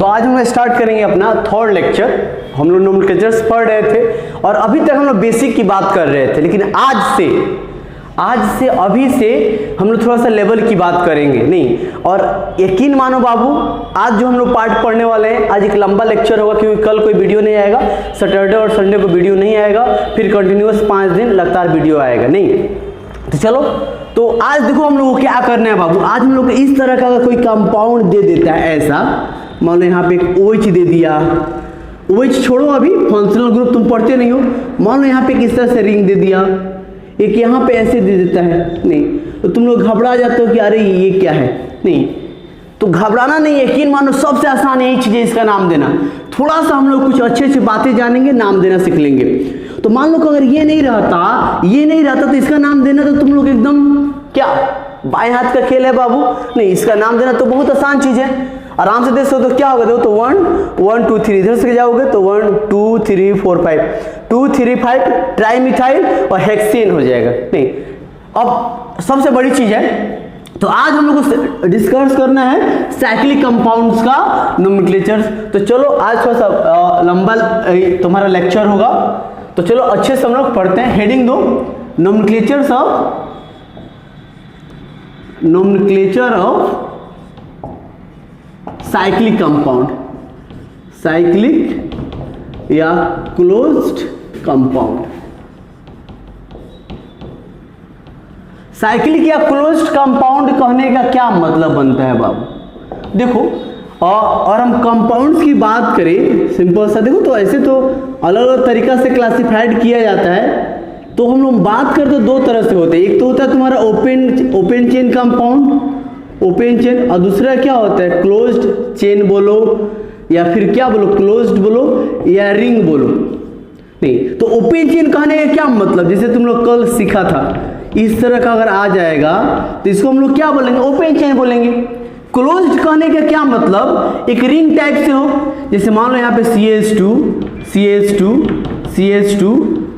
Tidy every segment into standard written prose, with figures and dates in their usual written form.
तो आज हम स्टार्ट करेंगे अपना थर्ड लेक्चर। हम लोग नोमेनक्लेचर्स पढ़ रहे थे और अभी तक हम लोग बेसिक की बात कर रहे थे, लेकिन आज से अभी से हम लोग थोड़ा सा लेवल की बात करेंगे नहीं। और यकीन मानो बाबू, आज जो हम लोग पार्ट पढ़ने वाले हैं, आज एक लंबा लेक्चर होगा क्योंकि कल कोई वीडियो नहीं आएगा, सैटरडे और संडे को वीडियो नहीं आएगा, फिर कंटिन्यूअस 5 दिन लगातार वीडियो आएगा नहीं। तो चलो, तो आज देखो हम लोग को क्या करना है बाबू। आज हम लोग इस तरह का अगर कोई कंपाउंड दे देता है, ऐसा मान लो यहाँ पे एक OH दे दिया, OH छोड़ो, अभी फंक्शनल ग्रुप तुम पढ़ते नहीं हो। मान लो यहाँ पे किस तरह से रिंग दे दिया, एक यहाँ पे ऐसे दे देता है नहीं, तो तुम लोग घबरा जाते हो कि अरे ये क्या है नहीं। तो घबराना नहीं, यकीन मानो सबसे आसान यही चीज़ है, इसका नाम देना। थोड़ा सा हम लोग कुछ अच्छे अच्छे बातें जानेंगे, नाम देना सीख लेंगे। तो मान लो कि अगर ये नहीं रहता तो इसका नाम देना तो तुम लोग एकदम क्या बाएं हाथ का खेल है बाबू नहीं। इसका नाम देना तो बहुत आसान चीज़ है, आराम से देख सकते हो। तो क्या होगा देखो, तो 1 2 3 इधर से जाओगे तो 1 2 3 4 5 2 3 5 ट्राइमिथाइल और हेक्सेन हो जाएगा नहीं। अब सबसे बड़ी चीज़ है, तो आज हम लोग को डिस्कस करना है साइक्लिक कंपाउंड्स का नोमेनक्लेचर्स। तो चलो आज थोड़ा सा लंबा तुम्हारा लेक्चर होगा, तो चलो अच्छे से हम लोग पढ़ते हैं। हेडिंग दो, nomenclature of cyclic compound, cyclic या क्लोज्ड कंपाउंड। साइक्लिक या क्लोज्ड कंपाउंड कहने का क्या मतलब बनता है बाबू। देखो, और हम कंपाउंड्स की बात करें सिंपल सा, देखो तो ऐसे तो अलग अलग तरीका से क्लासिफाइड किया जाता है। तो हम लोग बात करते तो दो तरह से होते हैं, एक तो होता है तुम्हारा open chain compound, open chain, और दूसरा क्या होता है क्लोज्ड चेन बोलो या फिर क्या बोलो, क्लोज्ड बोलो या रिंग बोलो नहीं। तो ओपन चेन कहने का क्या मतलब, जैसे तुम लोग कल सीखा था, इस तरह का अगर आ जाएगा तो इसको हम लोग क्या बोलेंगे, ओपन चेन बोलेंगे। क्लोज्ड कहने का क्या मतलब, एक रिंग टाइप से हो, जैसे मान लो यहाँ पे CH2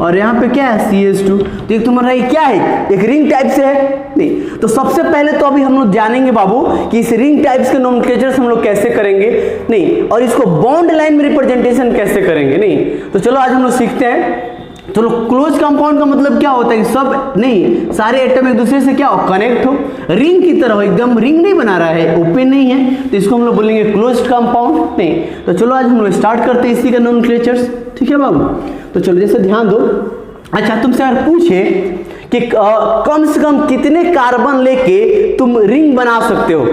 और यहाँ पे क्या है CH2, तो एक तुम्हारा ये क्या है, एक रिंग टाइप से है नहीं। तो सबसे पहले तो अभी हम लोग जानेंगे बाबू कि इस रिंग टाइप्स के नोमेनक्लेचर्स हम लोग कैसे करेंगे नहीं, और इसको बॉन्ड लाइन में रिप्रेजेंटेशन कैसे करेंगे नहीं। तो चलो आज हम लोग सीखते हैं। चलो, क्लोज कंपाउंड का मतलब क्या होता है, सब नहीं, सारे एटम एक दूसरे से क्या हो, कनेक्ट हो, रिंग की तरह हो, एकदम रिंग नहीं बना रहा है, ओपन नहीं है, तो इसको हम लोग बोलेंगे क्लोज्ड कंपाउंड नहीं। तो चलो आज हम लोग स्टार्ट करते हैं इसी का नोमेनक्लेचर्स, ठीक है बाबू। तो चलो जैसे ध्यान दो। अच्छा, तुमसे अगर पूछे कि कम से कम कितने कार्बन लेके तुम रिंग बना सकते हो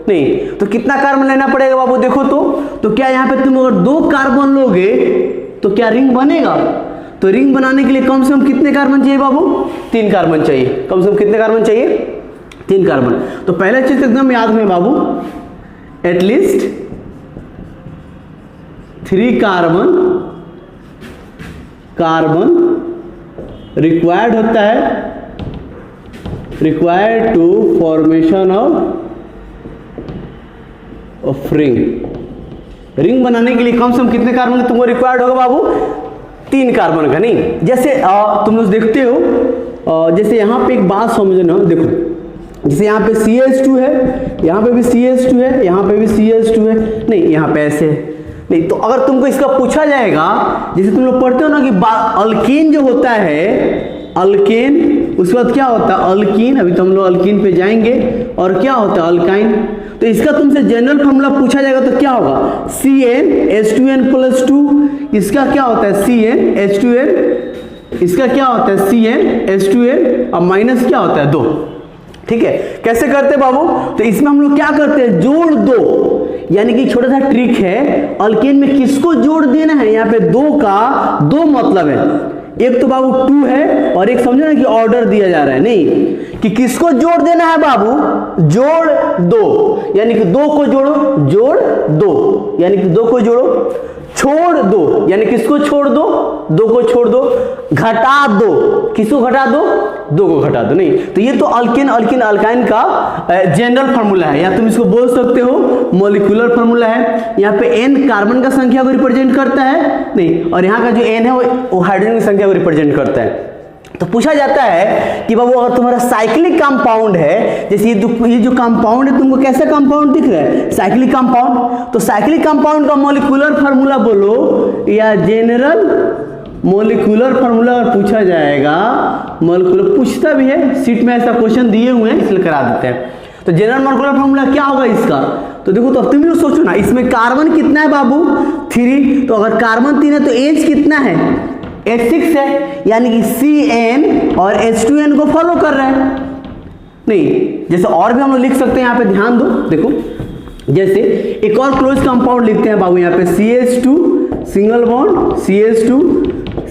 नहीं, तो कितना कार्बन लेना पड़ेगा बाबू, देखो तो क्या यहाँ पे तुम अगर 2 कार्बन लोगे तो क्या रिंग बनेगा। तो रिंग बनाने के लिए कम से कम कितने कार्बन चाहिए बाबू, 3 कार्बन चाहिए। कम से कम कितने कार्बन चाहिए, 3 कार्बन। तो पहला चीज एकदम याद में बाबू, एटलीस्ट 3 कार्बन रिक्वायर्ड होता है, required to formation of ring बनाने के लिए कम से कम कितने कार्बन तुमको रिक्वायर्ड होगा बाबू, 3 कार्बन का नहीं। जैसे तुम लोग देखते हो, जैसे यहाँ पे एक बात समझना, देखो जैसे यहाँ पे CH2 है, यहाँ पे भी CH2 है, यहाँ पे भी CH2 है नहीं, यहाँ पे ऐसे है नहीं। तो अगर तुमको इसका पूछा जाएगा, जैसे तुम लोग पढ़ते हो ना कि अल्कीन जो होता है, अल्केन, उसके बाद क्या होता है अल्कीन, अभी तो हम लोग अल्कीन पे जाएंगे, और क्या होता है अल्काइन। तो इसका तुमसे जनरल फॉर्मूला पूछा जाएगा तो क्या होगा, CnH2n+2, इसका क्या होता है CnH2n, इसका क्या होता है CnH2n, और माइनस क्या होता है 2, ठीक है। कैसे करते हैं बाबू, तो इसमें हम लोग क्या करते हैं, जोड़ दो, यानी कि छोटा सा ट्रिक है, अल्केन में किसको जोड़ देना है, यहाँ पे 2 का 2 मतलब है, एक तो बाबू 2 है और एक समझो ना कि ऑर्डर दिया जा रहा है नहीं, कि किसको जोड़ देना है बाबू, जोड़ दो, यानी कि 2 को जोड़ो, जोड़ दो, यानी कि 2 को जोड़ो, छोड़ दो, यानी किसको छोड़ दो, 2 को छोड़ दो, घटा दो, किसको घटा दो, 2 को घटा दो नहीं। तो ये तो अल्केन अल्काइन का जनरल फार्मूला है, या तुम इसको बोल सकते हो मॉलिक्यूलर फार्मूला है। यहाँ पे n कार्बन का संख्या को रिप्रेजेंट करता है नहीं, और यहाँ का जो n है वो हाइड्रोजन की संख्या को रिप्रेजेंट करता है। तो पूछा जाता है कि बाबू अगर तुम्हारा साइक्लिक कंपाउंड है, जैसे ये जो कंपाउंड है तुमको कैसा कंपाउंड दिख रहा है, साइक्लिक कंपाउंड, तो साइक्लिक कंपाउंड का मॉलिक्यूलर फार्मूला बोलो या जनरल मॉलिक्यूलर फार्मूला अगर पूछा जाएगा, मॉलिक्यूलर पूछता भी है, सीट में ऐसा क्वेश्चन दिए हुए हैं इसलिए करा देते हैं। तो जनरल मॉलिक्यूलर फार्मूला क्या होगा इसका, तो देखो तो अब तुम लोग सोचो ना, इसमें कार्बन कितना है बाबू 3, तो अगर कार्बन 3 है तो एच कितना है H6 है, यानी कि CN और H2N को फॉलो कर रहा है। नहीं, जैसे और भी हम लोग लिख सकते हैं, यहाँ पे ध्यान दो, देखो जैसे एक और क्लोज कंपाउंड लिखते हैं बाबू, यहाँ पे CH2 सिंगल बॉन्ड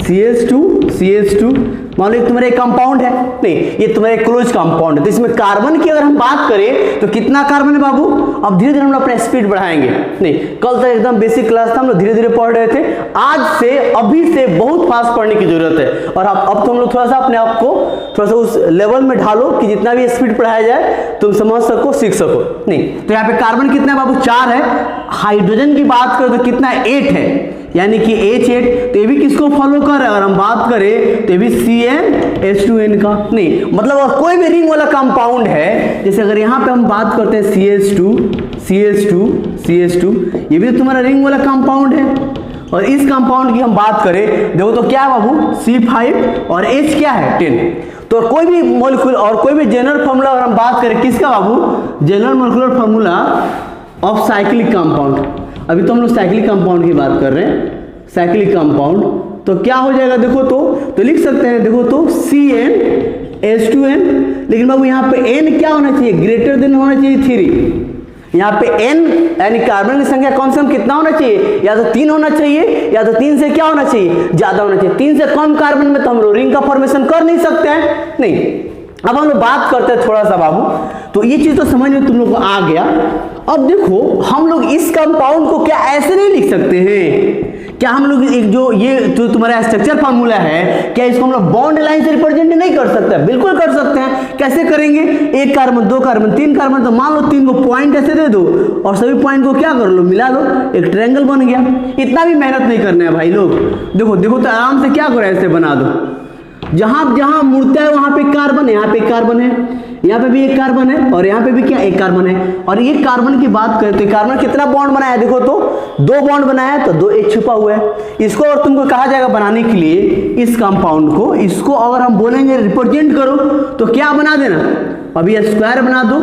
CH2 मान लो ये तुम्हारा एक कंपाउंड है, नहीं ये तुम्हारा एक क्लोज कंपाउंड है, तो इसमें कार्बन की अगर हम बात करें तो कितना कार्बन है बाबू, अब धीरे धीरे हम लोग अपना स्पीड बढ़ाएंगे। नहीं, कल तक एकदम बेसिक क्लास था, हम लोग धीरे धीरे पढ़ रहे थे, आज से अभी से बहुत फास्ट पढ़ने की जरूरत है। और अब तो हम लोग थोड़ा सा अपने आप को थोड़ा सा उस लेवल में ढालो कि जितना भी स्पीड पढ़ाया जाए तुम समझ सको, सीख सको। नहीं, तो यहाँ पे कार्बन कितना है बाबू 4 है, हाइड्रोजन की बात करें तो कितना है 8 है, यानी कि H8, तो ये भी किसको फॉलो कर रहा है, अगर हम बात करें तो ये भी CnH2n का। नहीं मतलब अगर कोई भी रिंग वाला कंपाउंड है, जैसे अगर यहाँ पे हम बात करते हैं CH2, ये भी तो तुम्हारा रिंग वाला कंपाउंड है, और इस कंपाउंड की हम बात करें देखो तो क्या है बाबू C5 और H क्या है 10। तो कोई भी मॉलिक्यूल और कोई भी जनरल फार्मूला अगर हम बात करें किसका बाबू, general molecular formula of cyclic compound, अभी तो हम लोग साइक्लिक कंपाउंड की बात कर रहे हैं, साइक्लिक कंपाउंड, तो क्या हो जाएगा देखो तो लिख सकते हैं, देखो तो CnH2n, लेकिन बाबू यहाँ पे n क्या होना चाहिए, ग्रेटर देन होना चाहिए 3। यहाँ पे n यानी कार्बन की संख्या कम से कम कितना होना चाहिए, या तो 3 होना चाहिए, या तो 3 से क्या होना चाहिए, ज्यादा होना चाहिए। 3 से कम कार्बन में तो हम लोग रिंग का फॉर्मेशन कर नहीं सकते हैं। नहीं, अब हम लोग बात करते हैं थोड़ा सा बाबू, तो ये चीज तो समझ में तुम लोग को आ गया। अब देखो हम लोग इस कंपाउंड को क्या ऐसे नहीं लिख सकते हैं, क्या हम लोग एक जो तुम्हारा स्ट्रक्चर फार्मूला है, क्या इसको हम लोग बॉन्ड लाइन से रिप्रेजेंट नहीं कर सकते? बिल्कुल कर सकते हैं। कैसे करेंगे, 1 कार्बन 2 कार्बन 3 कार्बन, तो मान लो 3 को पॉइंट ऐसे दे दो और सभी पॉइंट को क्या कर लो, मिला लो, एक ट्रायंगल बन गया। इतना भी मेहनत नहीं करना है भाई लोग, देखो तो आराम से क्या करो, ऐसे बना दो, जहां जहां मुड़ता है वहां पे कार्बन है, यहाँ पे कार्बन है, यहाँ पे भी एक कार्बन है, और यहाँ पे भी क्या एक कार्बन है। और ये कार्बन की बात करते हैं, कार्बन कितना बॉन्ड बनाया है, देखो तो 2 बॉन्ड बनाया है, तो 2 H छुपा हुआ है। इसको और तुमको कहा जाएगा बनाने के लिए, इस कंपाउंड को, इसको अगर हम बोलेंगे रिप्रेजेंट करो तो क्या बना देना, अभी स्क्वायर बना दो।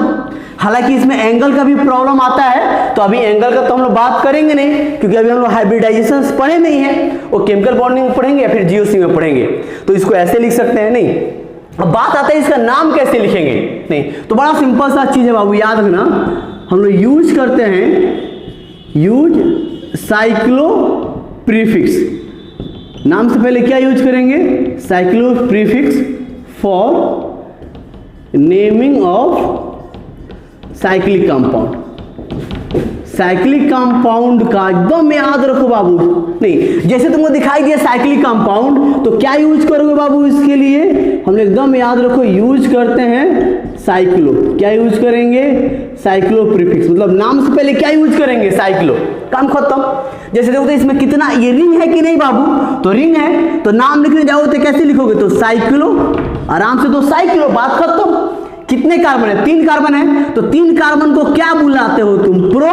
हालांकि इसमें एंगल का भी प्रॉब्लम आता है, तो अभी एंगल का तो हम लोग बात करेंगे नहीं, क्योंकि अभी हम लोग हाइब्रिडाइजेशन पढ़े नहीं है, वो केमिकल बॉन्डिंग पढ़ेंगे या फिर जीओसी में पढ़ेंगे, तो इसको ऐसे लिख सकते हैं। नहीं, अब बात आता है इसका नाम कैसे लिखेंगे। नहीं, तो बड़ा सिंपल सा चीज है बाबू, याद रखना, हम लोग यूज करते हैं, यूज साइक्लो प्रीफिक्स। नाम से पहले क्या यूज करेंगे, cyclo prefix for naming of cyclic compound. Cyclic compound का एकदम याद रखो बाबू। नहीं, जैसे तुमको दिखाई दिया साइक्लिक कंपाउंड, तो क्या यूज करोगे बाबू इसके लिए, हम एकदम याद रखो, यूज करते हैं साइक्लो। क्या यूज करेंगे, साइक्लो प्रीफिक्स, मतलब नाम से पहले क्या यूज करेंगे, साइक्लो, काम खत्म। जैसे देखो तो इसमें कितना, ये रिंग है कि नहीं बाबू, तो रिंग है, तो नाम लिखने जाओ तो कैसे लिखोगे, तो साइक्लो, आराम से, तो साइक्लो, बात खत्म। कितने कार्बन है, 3 कार्बन है, तो 3 कार्बन को क्या बुलाते हो तुम, प्रो।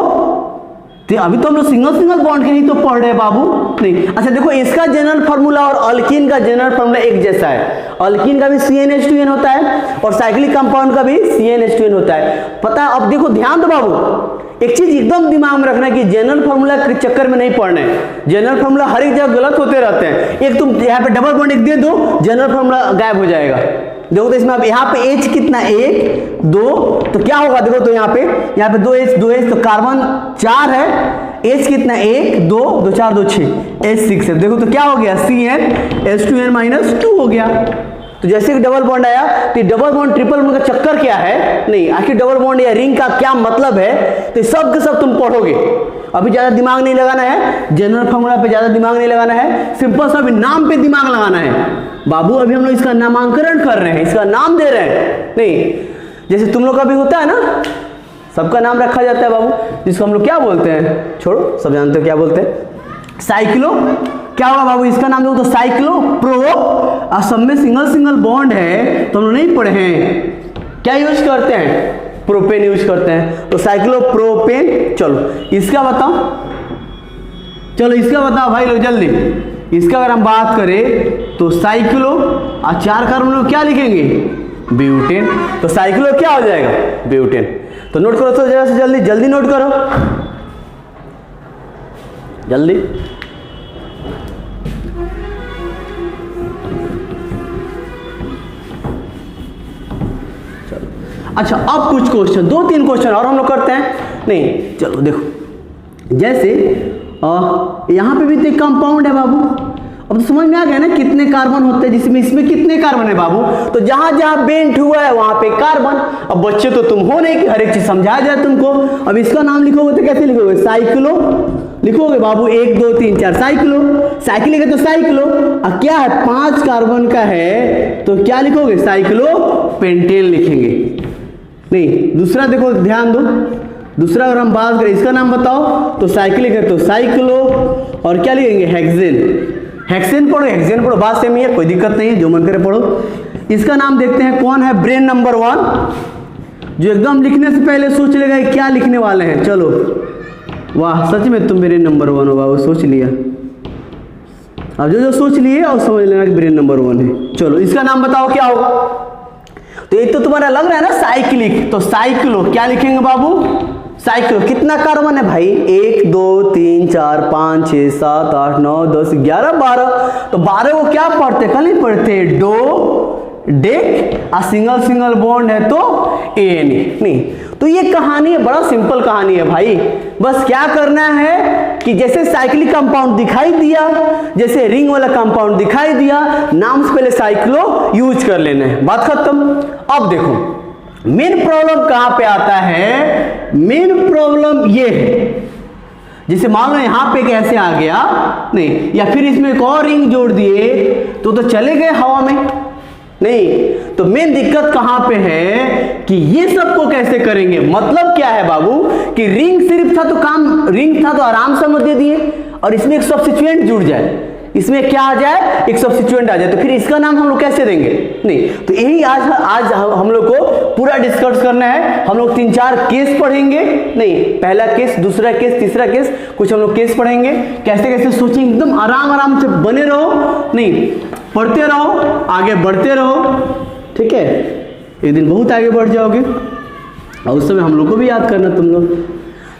तो अभी तो हम लोग सिंगल बॉन्ड के ही तो पढ़ रहे हैं बाबू। नहीं, अच्छा देखो, इसका जनरल फार्मूला और अल्कीन का जनरल फार्मूला एक जैसा है। अल्कीन का भी CnH2n होता है और साइक्लिक कंपाउंड का भी CnH2n होता है, पता है। अब देखो ध्यान दो बाबू, एक चीज एकदम दिमाग में रखना कि जनरल फार्मूला के चक्कर में नहीं पढ़ना है। जनरल फार्मूला हर एक जगह गलत होते रहते हैं। एक तुम यहाँ पे डबल बॉन्ड एक दे दो, जनरल फार्मूला गायब हो जाएगा। देखो तो इसमें अब यहाँ पे H कितना, 1 2, तो क्या होगा, देखो तो यहाँ पे 2H, तो कार्बन 4 है, H कितना, 1 2 2 4 2 6, H6 है। देखो तो क्या हो गया, CnH2n-2 हो गया। तो जैसे कि डबल बॉन्ड आया, तो डबल बॉन्ड ट्रिपल बॉन्ड का चक्कर क्या है, नहीं आखिर डबल बॉन्ड या रिंग का क्या मतलब है, तो सब के सब तुम पढ़ोगे। अभी ज्यादा दिमाग नहीं लगाना है, जनरल फार्मूला पे ज्यादा दिमाग नहीं लगाना है, सिंपल सा अभी नाम पे दिमाग लगाना है बाबू। अभी हम लोग इसका नामांकन कर रहे हैं, इसका नाम दे रहे हैं। नहीं, जैसे तुम लोग का भी होता है ना, सबका नाम रखा जाता है बाबू, जिसको हम लोग क्या बोलते हैं, छोड़ो, सब जानते हो क्या बोलते हैं, साइक्लो क्या होगा बाबू, इसका नाम देखो तो साइक्लोप्रो। और सब में सिंगल सिंगल बॉन्ड है तो हम लोग नहीं पढ़े हैं, क्या यूज करते हैं, प्रोपेन यूज करते हैं, तो साइक्लोप्रोपेन। चलो इसका बताओ, चलो इसका बताओ भाई लोग जल्दी। इसका अगर हम बात करें तो साइक्लो और 4 कार्बन क्या लिखेंगे, ब्यूटेन। तो साइक्लो क्या हो जाएगा, ब्यूटेन। तो नोट करो तो जरा से जल्दी जल्दी नोट करो जल्दी। चलो अच्छा, अब कुछ क्वेश्चन, 2-3 क्वेश्चन और हम लोग करते हैं। नहीं चलो देखो, जैसे यहाँ पे भी तो एक कंपाउंड है बाबू। अब तो समझ में आ गया ना कितने कार्बन होते हैं, जिसमें इसमें कितने कार्बन है बाबू। तो जहां जहां बेंट हुआ है वहां पे कार्बन। अब बच्चे तो तुम हो नहीं कि हर एक चीज समझाया जाए तुमको। अब इसका नाम लिखोगे तो कैसे लिखोगे, साइक्लो लिखोगे बाबू, 1 2 3 4 साइक्लो। साइकिल लिखे तो साइक्लो। अब क्या है, 5 कार्बन का है तो क्या लिखोगे, साइक्लो पेंटेन लिखेंगे। नहीं दूसरा देखो ध्यान दो, दूसरा अगर हम बात करें, इसका नाम बताओ तो साइकिल लिखे तो साइक्लो, और क्या लिखेंगे, हेक्सेन। हेक्सेन पढ़ो, हेक्सेन पढ़ो, बात सेम ही है, कोई दिक्कत नहीं है, जो मन करे पढ़ो। इसका नाम देखते हैं कौन है, ब्रेन नंबर 1, जो एकदम लिखने से पहले सोच लेगा क्या लिखने वाले हैं। चलो वाह, सच में तुम ब्रेन नंबर 1 हो बाबू, सोच लिया। अब जो जो सोच लिए और समझ लेना कि ब्रेन नंबर 1 है। चलो इसका नाम बताओ क्या होगा। तो एक तो तुम्हारा लग रहा है ना साइक्लिक, तो साइक्लो क्या लिखेंगे बाबू, साइक्लो। कितना कार्बन है भाई, 1 2 3 4 5 6 7 8 9 10 11 12। तो 12 को क्या पढ़ते, कल नहीं पढ़ते, डो डेक, और सिंगल सिंगल बॉन्ड है तो एन। नहीं तो ये कहानी है, बड़ा सिंपल कहानी है भाई। बस क्या करना है कि जैसे साइक्लिक कंपाउंड दिखाई दिया, जैसे रिंग वाला कंपाउंड दिखाई दिया, नाम से पहले साइक्लो यूज कर लेना है, बात खत्म। अब देखो मेन प्रॉब्लम कहां पे आता है, मेन प्रॉब्लम ये है, जैसे मान लो यहां पे कैसे आ गया, नहीं या फिर इसमें एक और रिंग जोड़ दिए तो चले गए हवा में। नहीं तो मेन दिक्कत कहां पे है कि ये सबको कैसे करेंगे। मतलब क्या है बाबू कि रिंग सिर्फ था तो काम, रिंग था तो आराम से मत दे दिए, और इसमें एक सब्स्टिट्यूएंट जुड़ जाए, इसमें क्या आ जाए, एक सब्स्टिट्यूएंट आ जाए, तो फिर इसका नाम हम लोग कैसे देंगे। नहीं तो यही आज हम लोग को पूरा डिस्कस करना है। हम लोग 3-4 केस पढ़ेंगे, नहीं पहला केस, दूसरा केस, तीसरा केस, कुछ हम लोग केस पढ़ेंगे, कैसे कैसे सोचेंगे, एकदम आराम आराम से बने रहो, नहीं पढ़ते रहो, आगे बढ़ते रहो, ठीक है। एक दिन बहुत आगे बढ़ जाओगे और उस समय हम लोग को भी याद करना तुम लोग।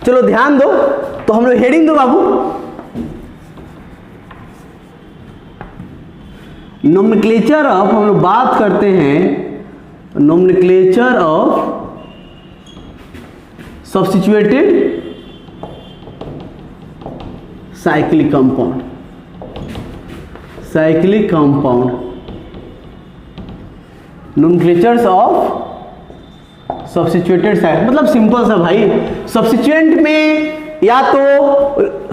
चलो ध्यान दो, तो हम लोग हेडिंग दो बाबू, नोमेनक्लेचर ऑफ, हम लोग बात करते हैं nomenclature of substituted cyclic compound, cyclic compound, nomenclatures of substituted cyclic. मतलब सिंपल सा भाई, सब्स्टिट्यूएंट में या तो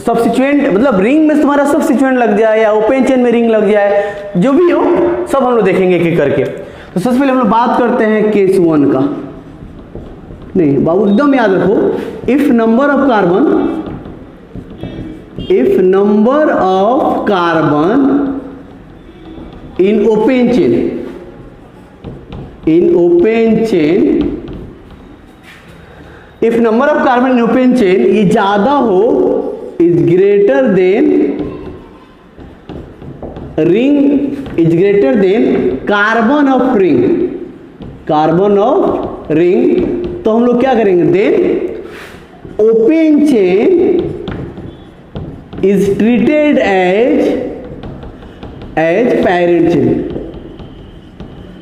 सब्स्टिट्यूएंट मतलब रिंग में तुम्हारा सब्स्टिट्यूएंट लग जाए या ओपन चेन में रिंग लग जाए, जो भी हो सब हम लोग देखेंगे एक एक करके। तो सबसे पहले हम लोग बात करते हैं केस 1 का। नहीं बाबू एकदम याद रखो, if number of carbon, if number of carbon in open chain, in open chain, if number of carbon in open chain ये ज्यादा हो, is greater than ring, is greater than carbon of ring, carbon of ring, तो हम लोग क्या करेंगे, then open chain is treated as parent chain,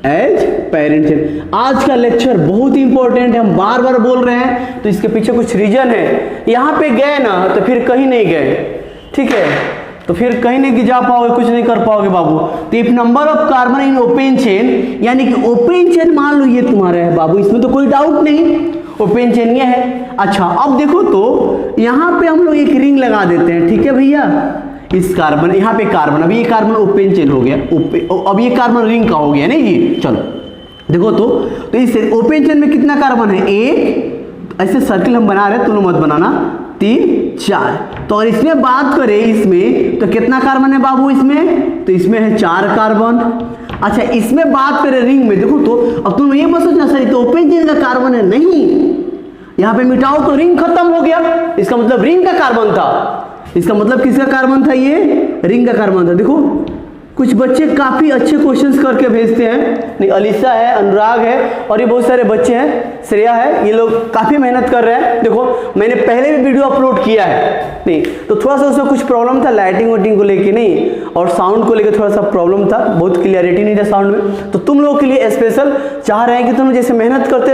as parent chain. आज का लेक्चर बहुत ही इंपॉर्टेंट है, हम बार बार बोल रहे हैं, तो इसके पीछे कुछ रीजन है। यहां पे गए ना तो फिर कहीं नहीं गए, ठीक है, तो फिर कहीं नहीं जा पाओगे, कुछ नहीं कर पाओगे बाबू। तो if number of carbon in open chain, यानी कि ओपन चेन मान लो ये तुम्हारा है बाबू, इसमें तो कोई डाउट नहीं, ओपन चेन ये है। अच्छा अब देखो तो यहां पे हम लोग एक रिंग लगा देते हैं, ठीक है भैया, इस कार्बन, यहाँ पे कार्बन, अब ये कार्बन ओपन चेन हो गया, अब ये कार्बन रिंग का हो गया नहीं जी। चलो देखो तो इस ओपन चेन में कितना कार्बन है, 1, ऐसे सर्किल हम बना रहे हैं, तुम लोग मत बनाना। 3 4। तो अगर इसमें बात करें इसमें तो कितना कार्बन है बाबू इसमें, तो इसमें है 4 कार्बन। अच्छा इसमें बात करें रिंग में, देखो तो अब तुम ये मत सोचना सर तो ओपन चेन का कार्बन है, नहीं, यहाँ पे मिटाओ तो रिंग खत्म हो गया, इसका मतलब रिंग का कार्बन था। इसका मतलब किसका कार्बन था, ये रिंग का कार्बन था। देखो कुछ बच्चे काफ़ी अच्छे क्वेश्चंस करके भेजते हैं, नहीं अलीशा है, अनुराग है और ये बहुत सारे बच्चे हैं, श्रेया है, ये लोग काफ़ी मेहनत कर रहे हैं। देखो मैंने पहले भी वीडियो अपलोड किया है, नहीं तो थोड़ा सा उसमें कुछ प्रॉब्लम था लाइटिंग वाइटिंग को लेके, नहीं और साउंड को लेकर थोड़ा सा प्रॉब्लम था, बहुत क्लियरिटी नहीं था साउंड में। तो तुम लोगों के लिए स्पेशल चाह रहे हैं कि तुम जैसे मेहनत करते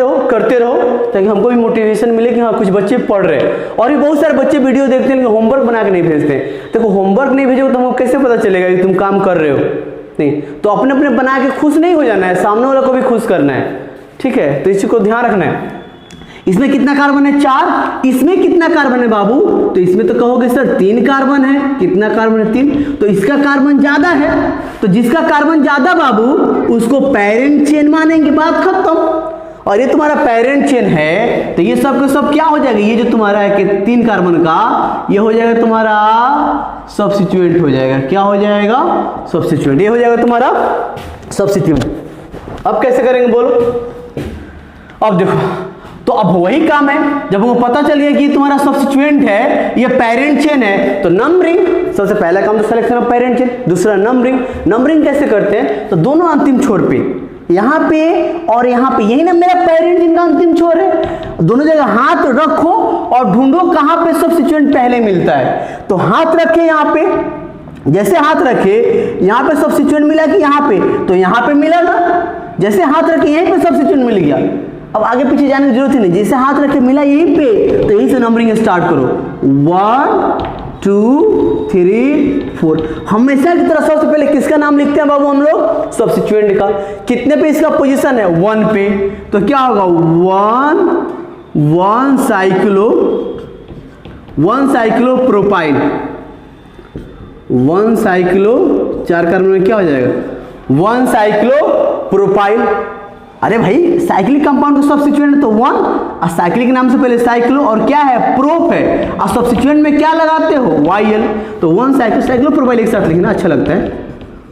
रहो ताकि हमको भी मोटिवेशन मिले कि हाँ कुछ बच्चे पढ़ रहे हैं। और भी बहुत सारे बच्चे वीडियो देखते हैं लेकिन होमवर्क बना के नहीं भेजते। देखो होमवर्क नहीं भेजोगे तो हमको कैसे पता चलेगा कि तुम काम कर रहे हो, नहीं तो अपने अपने बना के खुश नहीं हो जाना है, सामने वाला को भी खुश करना है, ठीक है। तो इसी को ध्यान रखना है। इसमें कितना कार्बन है 4, इसमें कितना कार्बन है बाबू, तो इसमें तो कहोगे सर 3 कार्बन है, कितना कार्बन है 3, तो इसका कार्बन ज्यादा है, तो जिसका कार्बन ज्यादा बाबू उसको पेरेंट चेन मानेंगे, बात खत्म। और ये तुम्हारा पेरेंट चेन है तो ये सब का सब क्या हो जाएगा, ये जो तुम्हारा है कि 3 कार्बन का ये हो जाएगा तुम्हारा सब्स्टिट्यूएंट हो जाएगा, क्या हो जाएगा सब्स्टिट्यूएंट, ये हो जाएगा तुम्हारा सब्स्टिट्यूएंट। अब कैसे करेंगे बोलो, अब देखो तो अब वही काम है, जब हमको पता चल गया कि तुम्हारा सब्स्टिट्यूएंट है, ये पेरेंट चेन है, तो नंबरिंग सबसे पहला काम तो सिलेक्शन ऑफ पेरेंट चेन, दूसरा नंबरिंग। नंबरिंग कैसे करते हैं, तो दोनों अंतिम छोर पे, यहाँ पे और यहाँ पे, यही ना मेरा पेरेंट चेन का अंतिम छोर है, दोनों जगह हाथ रखो और ढूंढो कहाँ पे सब्स्टिट्यूएंट पहले मिलता है। तो हाथ रखे यहाँ पे, जैसे हाथ रखे यहाँ पे सब्स्टिट्यूएंट मिला कि यहाँ पे, तो यहाँ पे मिला ना, जैसे हाथ रखे यहीं पे सब्स्टिट्यूएंट मिल गया। अब आगे पीछे जाने की जरूरत ही नहीं, जैसे हाथ रखे मिला यहीं पे, तो यहीं से नंबरिंग स्टार्ट करो, 1 2 3 4। हमेशा की तरह सबसे पहले किसका नाम लिखते हैं बाबू हम लोग, सब्स्टिट्यूएंट का। कितने पे इसका पोजीशन है 1 पे, तो क्या होगा 1 साइक्लो प्रोपाइल, 1 साइक्लो 4 कार्बन में क्या हो जाएगा 1 साइक्लो प्रोपाइल। अरे भाई साइक्लिक कंपाउंड का सब्स्टिट्यूएंट तो 1, और साइक्लिक नाम से पहले साइक्लो और क्या है प्रोप है, और सब्स्टिट्यूएंट में क्या लगाते हो YL, तो 1 साइक्लो प्रोपाइल एक साथ लिखना अच्छा लगता है,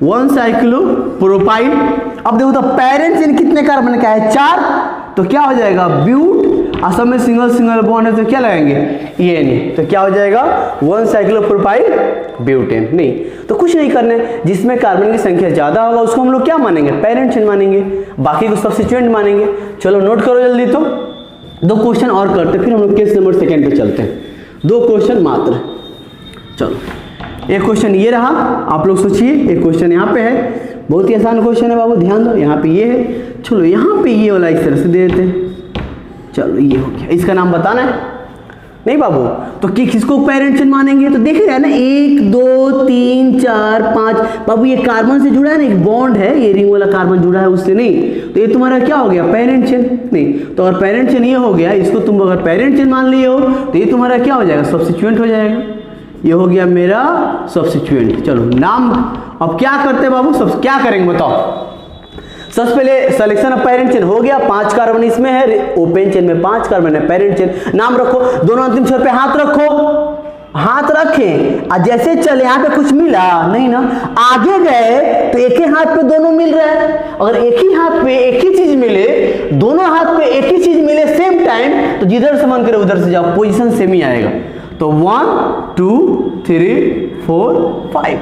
1 साइक्लो प्रोपाइल। अब देखो तो पेरेंट चेन कितने कार्बन का है 4, तो क्या हो जाएगा ब्यूट, असम में सिंगल बॉन्ड है तो क्या लगाएंगे ये नहीं, तो क्या हो जाएगा 1 साइक्लो प्रोपाइल ब्यूटेन। नहीं तो कुछ नहीं करना है, जिसमें कार्बन की संख्या ज्यादा होगा उसको हम लोग क्या मानेंगे पेरेंट चेन मानेंगे, बाकी को सब्स्टिट्यूएंट मानेंगे। चलो नोट करो जल्दी, तो 2 क्वेश्चन और करते फिर हम लोग केस नंबर 2 पे चलते हैं, 2 क्वेश्चन मात्र। चलो एक क्वेश्चन ये रहा, आप लोग सोचिए, एक क्वेश्चन यहाँ पे है, बहुत ही आसान क्वेश्चन है बाबू, ध्यान दो, यहाँ पे ये है, चलो यहाँ पे ये वाला इस तरह से दे देते हैं। चलो ये हो गया, इसका नाम बताना है नहीं बाबू, तो किसको पेरेंट चेन मानेंगे, तो देख रहे हैं ना 1 2 3 4 5 बाबू, ये कार्बन से जुड़ा है ना, एक बॉन्ड है, ये रिंग वाला कार्बन जुड़ा है उससे, नहीं तो ये तुम्हारा क्या हो गया पेरेंट चेन। नहीं तो अगर पेरेंट चेन ये हो गया, इसको तुम अगर पेरेंट चेन मान लिए हो तो ये तुम्हारा क्या हो जाएगा सब्स्टिट्यूएंट हो जाएगा, ये हो गया मेरा सब्स्टिट्यूएंट। चलो नाम अब क्या करते हैं बाबू, सब क्या करेंगे बताओ। सबसे पहले सिलेक्शन ऑफ पेरेंट चेन हो गया, 5 कार्बन इसमें है, ओपन चेन में 5 कार्बन है, पेरेंट चेन नाम रखो, दोनों अंतिम छोर पे हाथ रखो, हाथ रखें और जैसे चले यहाँ पे कुछ मिला नहीं ना, आगे गए तो एक ही हाथ पे दोनों मिल रहा है, अगर एक ही हाथ पे एक ही चीज मिले, दोनों हाथ पे एक ही चीज मिले सेम टाइम, तो जिधर से मन करे उधर से जाओ, पोजीशन सेम ही आएगा। तो 1 2 3 4 5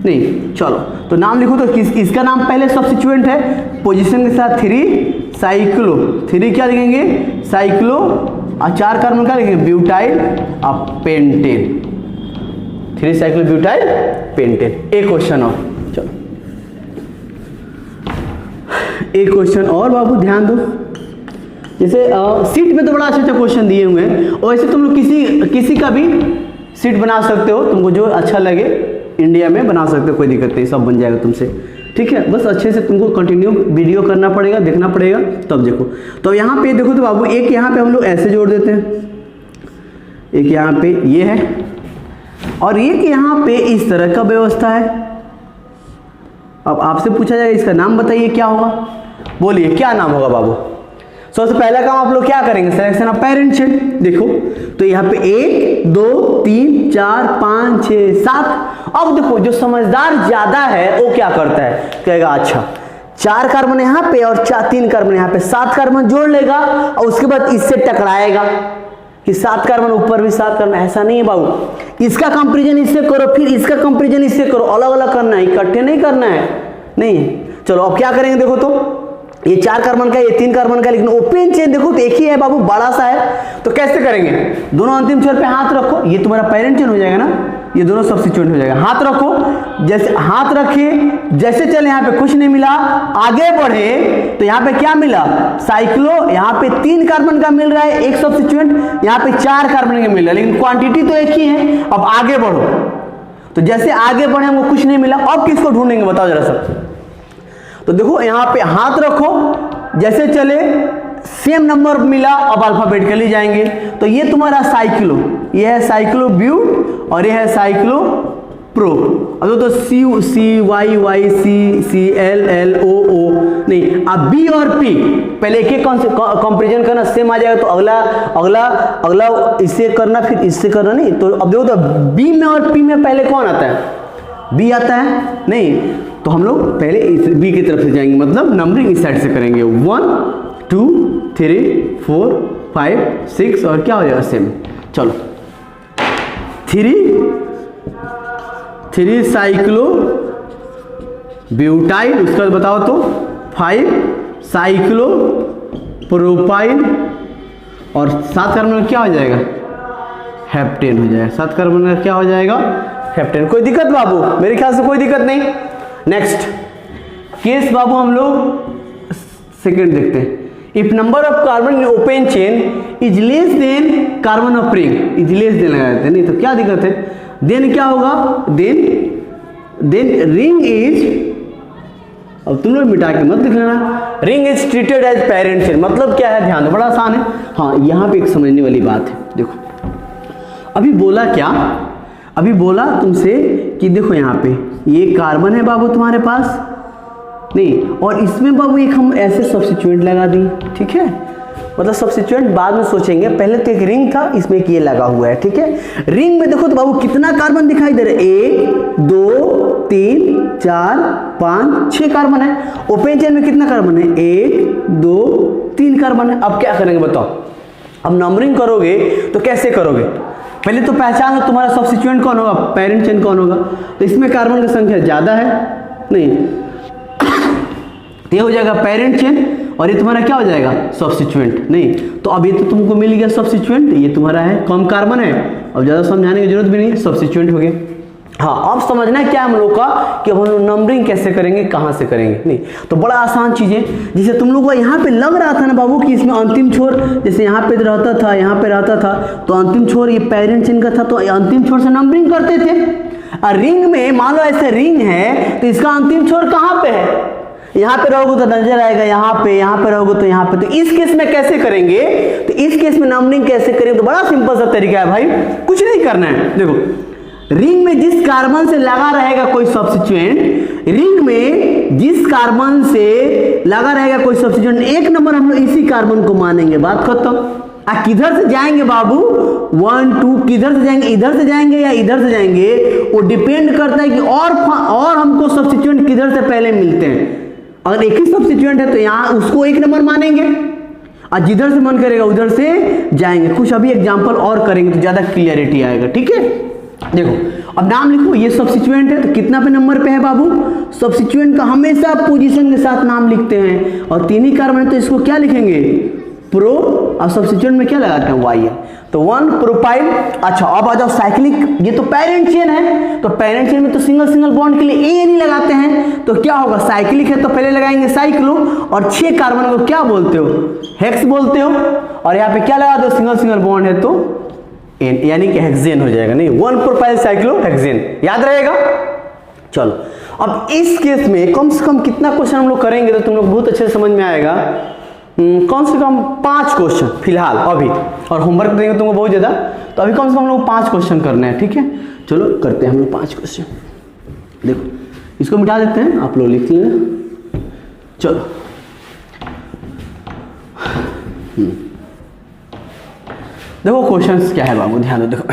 नहीं, चलो तो नाम लिखो, तो इसका नाम पहले सब्स्टिट्यूएंट है, पोजीशन के साथ 3 साइक्लो, 3 क्या लिखेंगे साइक्लो, और 4 कार्बन क्या लिखेंगे ब्यूटाइल और पेंटेन, 3 साइक्लो ब्यूटाइल पेंटेन। एक क्वेश्चन और, चलो एक क्वेश्चन और बाबू ध्यान दो, जैसे सीट में तो बड़ा अच्छा क्वेश्चन दिए हुए हैं, और ऐसे तुम लोग किसी का भी सीट बना सकते हो, तुमको जो अच्छा लगे इंडिया में बना सकते हो, कोई दिक्कत नहीं, सब बन जाएगा तुमसे, ठीक है। बस अच्छे से तुमको कंटिन्यू वीडियो करना पड़ेगा, देखना पड़ेगा, तब देखो। तो यहाँ पे देखो तो बाबू, एक यहाँ पे हम लोग ऐसे जोड़ देते हैं, एक यहाँ पे ये है, और एक यहाँ पे इस तरह का व्यवस्था है। अब आपसे पूछा जाएगा इसका नाम बताइए क्या होगा, बोलिए क्या नाम होगा बाबू। सबसे पहला काम आप लोग क्या करेंगे, सिलेक्शन ऑफ पेरेंट चेन। देखो तो यहाँ पे 1 2 3 4 5 6 7। अब देखो जो समझदार ज्यादा है वो क्या करता है, कहेगा अच्छा 4 कार्बन यहाँ पे और 3 कार्बन यहाँ पे, 7 कार्बन जोड़ लेगा और उसके बाद इससे टकराएगा कि 7 कार्बन ऊपर भी 7 कार्बन। ऐसा नहीं है बाबू, इसका कंपैरिजन इससे करो, फिर इसका कंपैरिजन इससे करो, अलग अलग करना है, इकट्ठे नहीं करना है। नहीं, चलो अब क्या करेंगे, देखो तो ये 4 कार्बन का, ये 3 कार्बन का, लेकिन ओपन चेन देखो तो एक ही है बाबू, बड़ा सा है। तो कैसे करेंगे, दोनों अंतिम छोर पे हाथ रखो, ये तुम्हारा पेरेंट चेन हो जाएगा ना, ये दोनों सब्स्टिट्यूएंट हो जाएगा। हाथ रखो, जैसे हाथ रखे जैसे चले, यहाँ पे कुछ नहीं मिला, आगे बढ़े तो यहाँ पे क्या मिला, साइक्लो, यहाँ पे 3 कार्बन का मिल रहा है एक सब्स्टिट्यूएंट, यहाँ पे 4 कार्बन का मिल रहा है, लेकिन क्वांटिटी तो एक ही है। अब आगे बढ़ो, तो जैसे आगे बढ़े हमको कुछ नहीं मिला, अब किसको ढूंढेंगे बताओ जरा सब। तो देखो यहाँ पे हाथ रखो, जैसे चले सेम नंबर मिला, अब अल्फाबेटिकली जाएंगे। तो ये तुम्हारा साइक्लो, ये है साइक्लो ब्यूट और ये है साइक्लो प्रो। अब तो CYYCCLLOO नहीं, अब बी और पी पहले एक एक कंपेरिजन करना, सेम आ जाएगा तो अगला इससे करना, फिर इससे करना। नहीं तो अब देखो तो बी में और पी में पहले कौन आता है, बी आता है नहीं, तो हम लोग पहले इस बी की तरफ से जाएंगे, मतलब नंबरिंग इस साइड से करेंगे, 1 2 3 4 5 6 और क्या हो जाएगा सेम। चलो 3 साइक्लो ब्यूटाइल, उसके बाद बताओ तो 5 साइक्लो प्रोपाइल और 7 कार्बन में क्या हो जाएगा, हेप्टेन हो जाएगा। 7 कार्बन में क्या हो जाएगा, हेप्टेन। कोई दिक्कत बाबू, मेरे ख्याल से कोई दिक्कत नहीं। नेक्स्ट केस बाबू हम लोग सेकंड देखते हैं। If number of carbon in open chain is less than carbon of ring, is less than लगा देते हैं, नहीं तो क्या दिक्कत है, देन क्या होगा, देन रिंग इज, अब तुम लोग मिटा के मत लिख लेना, ring is treated as parent chain. मतलब क्या है, ध्यान दो, बड़ा आसान है। हाँ यहाँ पे एक समझने वाली बात है, देखो अभी बोला क्या, अभी बोला तुमसे कि देखो यहाँ पे ये कार्बन है बाबू तुम्हारे पास, नहीं, और इसमें बाबू एक हम ऐसे सब्स्टिट्यूएंट लगा दी, ठीक है, मतलब सब्स्टिट्यूएंट बाद में सोचेंगे, पहले तो एक रिंग था, इसमें एक ये लगा हुआ है, ठीक है। रिंग में देखो तो बाबू कितना कार्बन दिखाई दे रहा है, 1 2 3 4 5 6 कार्बन है। ओपन चेन में कितना कार्बन है, 1 2 3 कार्बन है। अब क्या करेंगे बताओ, अब नंबरिंग करोगे तो कैसे करोगे, पहले तो पहचान लो तुम्हारा सब्स्टिट्यूएंट कौन होगा, पेरेंट चेन कौन होगा। तो इसमें कार्बन की संख्या ज्यादा है, नहीं ये हो जाएगा पेरेंट चेन और ये तुम्हारा क्या हो जाएगा, सब्स्टिट्यूएंट। नहीं तो अब ये तो तुमको मिल गया सब्स्टिट्यूएंट, ये तुम्हारा है, कम कार्बन है, अब ज्यादा समझाने की जरूरत भी नहीं, सब्स्टिट्यूएंट हो गया। हाँ अब समझना क्या हम लोग का कि हम लोग नंबरिंग कैसे करेंगे, कहाँ से करेंगे। नहीं तो बड़ा आसान चीज है, जैसे तुम लोग को यहाँ पे लग रहा था ना बाबू कि इसमें अंतिम छोर, जैसे यहाँ पे रहता था, यहाँ पे रहता था, तो अंतिम छोर ये पेरेंट चेन का था, तो अंतिम छोर से नंबरिंग करते थे। और रिंग में मान लो ऐसे रिंग है तो इसका अंतिम छोर कहाँ पे है, यहाँ पे रहोगे तो नजर आएगा यहाँ पे रहोगे तो यहाँ पे। तो इस केस में कैसे करेंगे, तो इस केस में नंबरिंग कैसे करेंगे, तो बड़ा सिंपल सा तरीका है भाई, कुछ नहीं करना है। देखो रिंग में जिस कार्बन से लगा रहेगा कोई सब्स्टिट्यूएंट, रिंग में जिस कार्बन से लगा रहेगा कोई सब्स्टिट्यूएंट, एक नंबर हम लोग इसी कार्बन को मानेंगे, बात खत्म। किधर से जाएंगे बाबू, 1 2 किधर से जाएंगे, इधर से जाएंगे या इधर से जाएंगे, वो डिपेंड करता है कि और हमको सब्स्टिट्यूएंट किधर से पहले मिलते हैं। अगर एक ही सब्स्टिट्यूएंट है तो यहाँ उसको एक नंबर मानेंगे, और जिधर से मन करेगा उधर से जाएंगे। कुछ अभी एग्जांपल और करेंगे तो ज्यादा क्लियरिटी आएगा, ठीक है। देखो अब नाम लिखो, ये सब्स्टिट्यूएंट है तो कितना पे नंबर पे है बाबू, सब्स्टिट्यूएंट का हमेशा पोजीशन के साथ नाम लिखते हैं, और 3 ही कार्बन है तो इसको क्या लिखेंगे, प्रो, और सब्स्टिट्यूएंट में क्या लगाते हैं, वाई है, तो 1 प्रोपाइल। अच्छा अब आ जाओ साइक्लिक, ये तो पेरेंट चेन है, तो पेरेंट चेन में तो सिंगल बॉन्ड के लिए ए नहीं लगाते हैं, तो क्या होगा, साइक्लिक है तो पहले लगाएंगे साइक्लो, और 6 कार्बन को क्या बोलते हो, हेक्स बोलते हो, और यहाँ पे क्या लगा दो, सिंगल बॉन्ड है तो एन, यानी कि हेक्सेन हो जाएगा। नहीं 1 प्रोपाइल साइक्लो हेक्सेन, याद रहेगा। चलो अब इस केस में कम से कम कितना क्वेश्चन हम लोग करेंगे तो तुम लोग बहुत अच्छे से समझ में आएगा, कम से कम 5 क्वेश्चन फिलहाल अभी, और होमवर्क देंगे तुमको बहुत ज्यादा, तो अभी कम से कम हम लोग 5 क्वेश्चन करने हैं, ठीक है। चलो करते हैं हम लोग 5 क्वेश्चन। देखो इसको मिटा देते हैं, आप लोग लिख लेना। चलो देखो क्वेश्चंस क्या है बाबू, ध्यान दो। देखो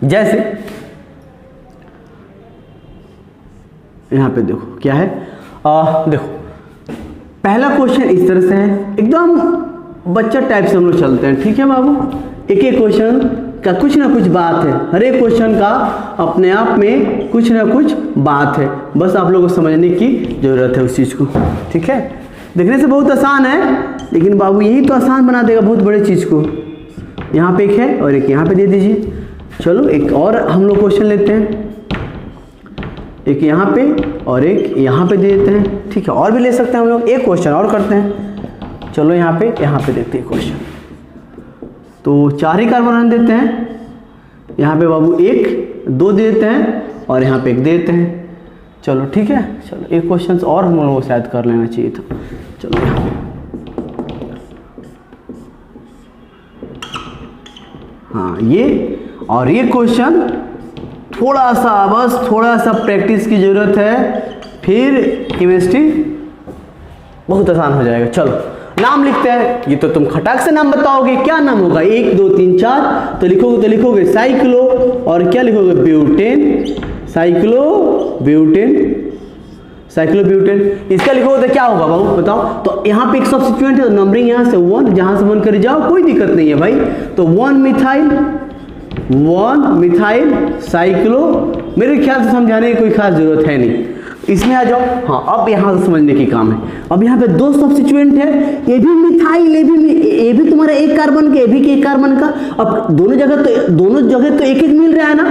जैसे यहाँ पे देखो क्या है, देखो पहला क्वेश्चन इस तरह से है, एकदम बच्चा टाइप से हम लोग चलते हैं, ठीक है बाबू। एक एक क्वेश्चन का कुछ ना कुछ बात है, हर एक क्वेश्चन का अपने आप में कुछ ना कुछ बात है, बस आप लोगों को समझने की जरूरत है उस चीज़ को, ठीक है। देखने से बहुत आसान है, लेकिन बाबू यही तो आसान बना देगा बहुत बड़ी चीज़ को। यहाँ पे एक है और एक यहाँ पे दे दीजिए। चलो एक और हम लोग क्वेश्चन लेते हैं, एक यहाँ पे और एक यहाँ पे दे देते हैं, ठीक है। और भी ले सकते हैं हम लोग, एक क्वेश्चन और करते हैं। चलो यहाँ पे देखते हैं क्वेश्चन। तो 4 ही कार्बन देते हैं, यहाँ पे बाबू 1 2 दे देते हैं और यहाँ पे 1 दे देते हैं। चलो ठीक है, चलो एक क्वेश्चन और हम लोगों को शायद कर लेना चाहिए था। चलो यहाँ पे हाँ ये और ये क्वेश्चन थोड़ा सा, बस थोड़ा सा प्रैक्टिस की ज़रूरत है, फिर केमिस्ट्री बहुत आसान हो जाएगा। चलो नाम लिखते हैं, ये तो तुम खटाक से नाम बताओगे, क्या नाम होगा 1 2 3 4, तो लिखोगे साइक्लो और क्या लिखोगे ब्यूटेन, साइक्लोब्यूटेन। इसका लिखोगे तो क्या होगा बाबू बताओ। तो यहाँ पे एक सब्स्टिट्यूएंट है, तो नंबरिंग यहाँ से 1, जहाँ से 1 करे जाओ, कोई दिक्कत नहीं है भाई। तो 1 मिथाइल साइक्लो, मेरे ख्याल से समझाने की कोई खास जरूरत है नहीं, इसमें आ जाओ। हाँ अब यहाँ से समझने की काम है। अब यहाँ पे 2 सब्स्टिट्यूएंट है, ये भी मिथाइल, ये भी तुम्हारा 1 कार्बन का, ये भी 1 कार्बन का। अब दोनों जगह तो 1 1 मिल रहा है ना।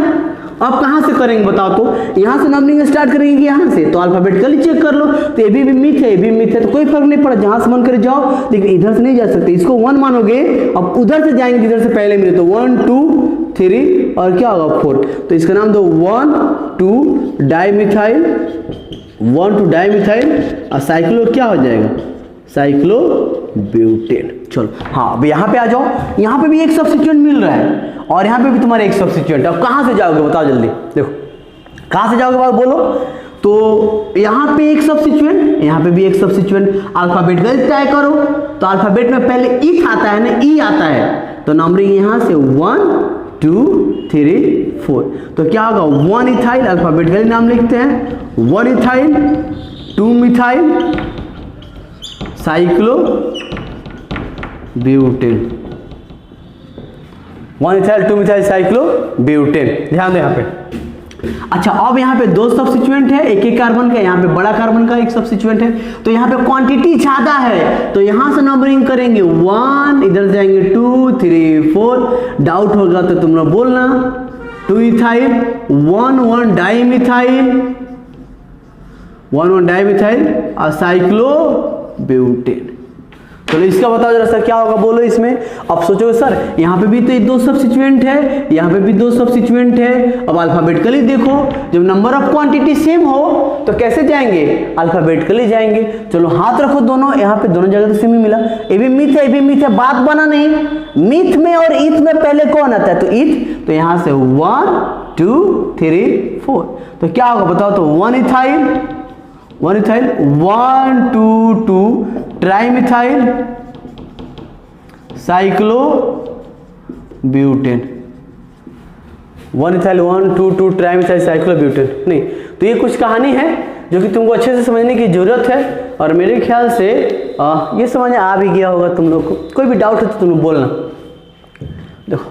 अब कहाँ से करेंगे बताओ, तो यहाँ से नंबरिंग स्टार्ट करेंगे कि यहाँ से, तो अल्फाबेटिकली चेक कर लो। तो ये भी मिथ है, ये भी मिथ है, तो कोई फर्क नहीं पड़ा, जहाँ से मन करे जाओ। लेकिन इधर से नहीं जा सकते, इसको 1 मानोगे, अब उधर से जाएंगे जिधर से पहले मिले, तो 1 2 3 और क्या होगा 4, तो इसका नाम दो 1 2 डाइमिथाइल और साइक्लो क्या हो जाएगा, साइक्लोब्यूटेन। चलो हाँ अब यहाँ पे आ जाओ, यहाँ पे भी एक सब्स्टिट्यूएंट मिल रहा है और यहाँ पे भी तुम्हारा एक सब्स्टिट्यूएंट। अब कहाँ से जाओगे बताओ जल्दी, देखो कहाँ से जाओगे बात बोलो। तो यहाँ पे एक सब्स्टिट्यूएंट, यहाँ पे भी एक सब्स्टिट्यूएंट, अल्फाबेटिकली तय करो। तो अल्फाबेट में पहले ई आता है ना, ई आता है, तो नंबरिंग यहाँ से 1 2 3 4, तो क्या होगा 1 इथाइल, अल्फाबेटिकली नाम लिखते हैं 1 ethyl 2 methyl cyclo butane, 1 ethyl 2 methyl cyclo butane. ध्यान दो यहाँ पे। अच्छा अब यहाँ पे 2 सब्स्टिट्यूएंट है, एक कार्बन का, यहाँ पे बड़ा कार्बन का एक सब्स्टिट्यूएंट है, तो यहाँ पे क्वांटिटी ज्यादा है, तो यहाँ से नंबरिंग करेंगे 1, इधर जाएंगे 2 3 4, डाउट होगा तो तुम लोग बोलना। 2 इथाइल 1 1 डाइमिथाइल और साइक्लोब्यूटेन। चलो इसका बताओ जरा सर क्या होगा बोलो इसमें। अब सोचो सर यहाँ पे भी तो 2 सब्स्टिट्यूएंट है, यहाँ पे भी 2 सब्स्टिट्यूएंट है। अब अल्फाबेटिकली देखो, जब नंबर ऑफ क्वांटिटी सेम हो तो कैसे जाएंगे, अल्फाबेटिकली जाएंगे। चलो हाथ रखो दोनों, यहाँ पे दोनों जगह तो सेम ही मिला। ये भी मिथ है, ये भी मिथ है, बात बना नहीं। मिथ में और ईथ में पहले कौन आता है, तो ईथ, तो यहाँ से 1 2 3 4, तो क्या होगा बताओ। तो 1 ethyl 1 2 2 trimethyl cyclobutane, 1 ethyl 1 2 2 trimethyl cyclobutane. नहीं तो ये कुछ कहानी है जो कि तुमको अच्छे से समझने की जरूरत है, और मेरे ख्याल से ये समझ आ भी गया होगा तुम लोग को। कोई भी डाउट है तो तुम लोग बोलना। देखो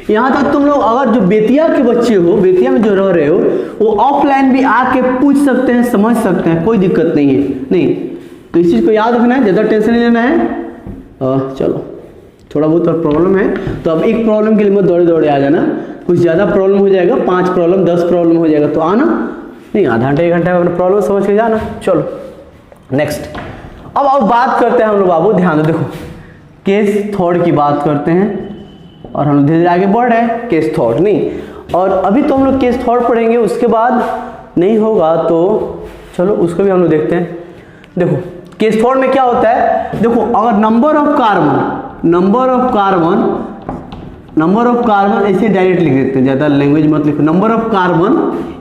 यहाँ तक तुम लोग अगर जो बेतिया के बच्चे हो, बेतिया में जो रह रहे हो, वो ऑफलाइन भी आके पूछ सकते हैं, समझ सकते हैं, कोई दिक्कत नहीं है। नहीं तो इस चीज़ को याद रखना है, ज़्यादा टेंशन नहीं लेना है। चलो थोड़ा बहुत और प्रॉब्लम है, तो अब एक प्रॉब्लम के लिए मत दौड़े दौड़े आ जाना, कुछ ज़्यादा प्रॉब्लम हो जाएगा, 5 प्रॉब्लम 10 प्रॉब्लम हो जाएगा तो आना नहीं, आधा घंटे 1 घंटे में अपना प्रॉब्लम समझ के जाना। चलो नेक्स्ट अब बात करते हैं हम लोग बाबू, ध्यान दो। देखो केस थॉट की बात करते हैं और हम लोग धीरे धीरे आगे बढ़ रहे हैं। केस थॉट नहीं, और अभी तो हम लोग केस थॉट पढ़ेंगे, उसके बाद नहीं होगा तो चलो उसको भी हम लोग देखते हैं। देखो केस थॉट में क्या होता है, देखो अगर नंबर ऑफ कार्बन ऐसे डायरेक्ट लिख देते हैं, ज़्यादा लैंग्वेज मत लिखो। Number of carbon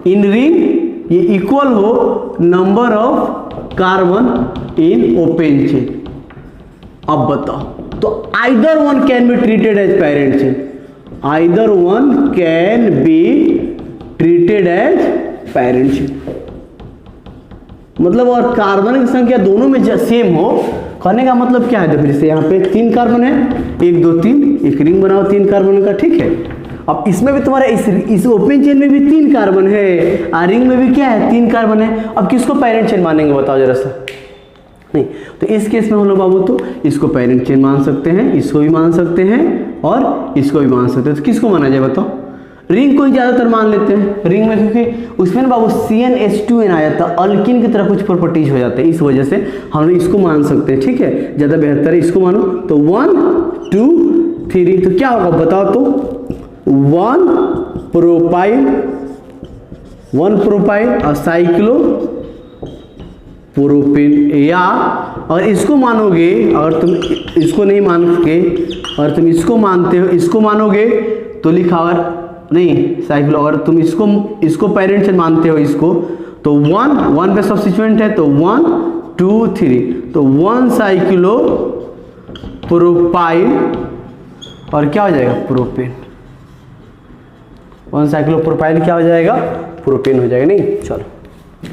in ring ये इक्वल हो number of carbon in open chain. अब बताओ तो either one can be treated as parent chain, either one can be treated as parent chain, मतलब और कार्बन की संख्या दोनों में सेम हो, कहने का मतलब क्या है? देखो जैसे यहाँ पे 3 कार्बन है, 1 2 3, एक रिंग बनाओ 3 कार्बन का, ठीक है। अब इसमें भी तुम्हारा इस ओपन चेन में भी 3 कार्बन है, और रिंग में भी क्या है? 3 कार्बन है। अब किसको पैरेंट चेन मानेंगे बताओ जरा सा? नहीं, तो इस केस में हम लोग बाबू तो इसको पैरेंट चेन मान सकते हैं, इसको भी मान सकते हैं और इसको भी मान सकते हैं। तो किसको माना जाए बताओ? रिंग को ही ज्यादातर मान लेते हैं, रिंग में क्योंकि उसमें ना बाबू CnH2n आ जाता है, अल्किन की तरह कुछ प्रॉपर्टीज हो जाते हैं, इस वजह से हम लोग इसको मान सकते हैं, ठीक है। ज्यादा बेहतर है इसको मानो। तो 1 2 3 तो क्या होगा बताओ? तो 1 प्रोपाइल और साइक्लो प्रोपेन, या अगर इसको मानोगे, अगर तुम इसको नहीं मानोगे और तुम इसको मानते हो, इसको मानोगे तो लिखा, अगर नहीं साइक्लो, अगर तुम इसको पैरेंट चेन मानते हो इसको, तो 1 पे सब्स्टिट्यूएंट है, तो 1 2 3, तो 1 साइक्लो प्रोपाइल और क्या हो जाएगा? प्रोपेन। 1 साइक्लो प्रोपाइल क्या हो जाएगा? प्रोपेन हो जाएगा। नहीं, चलो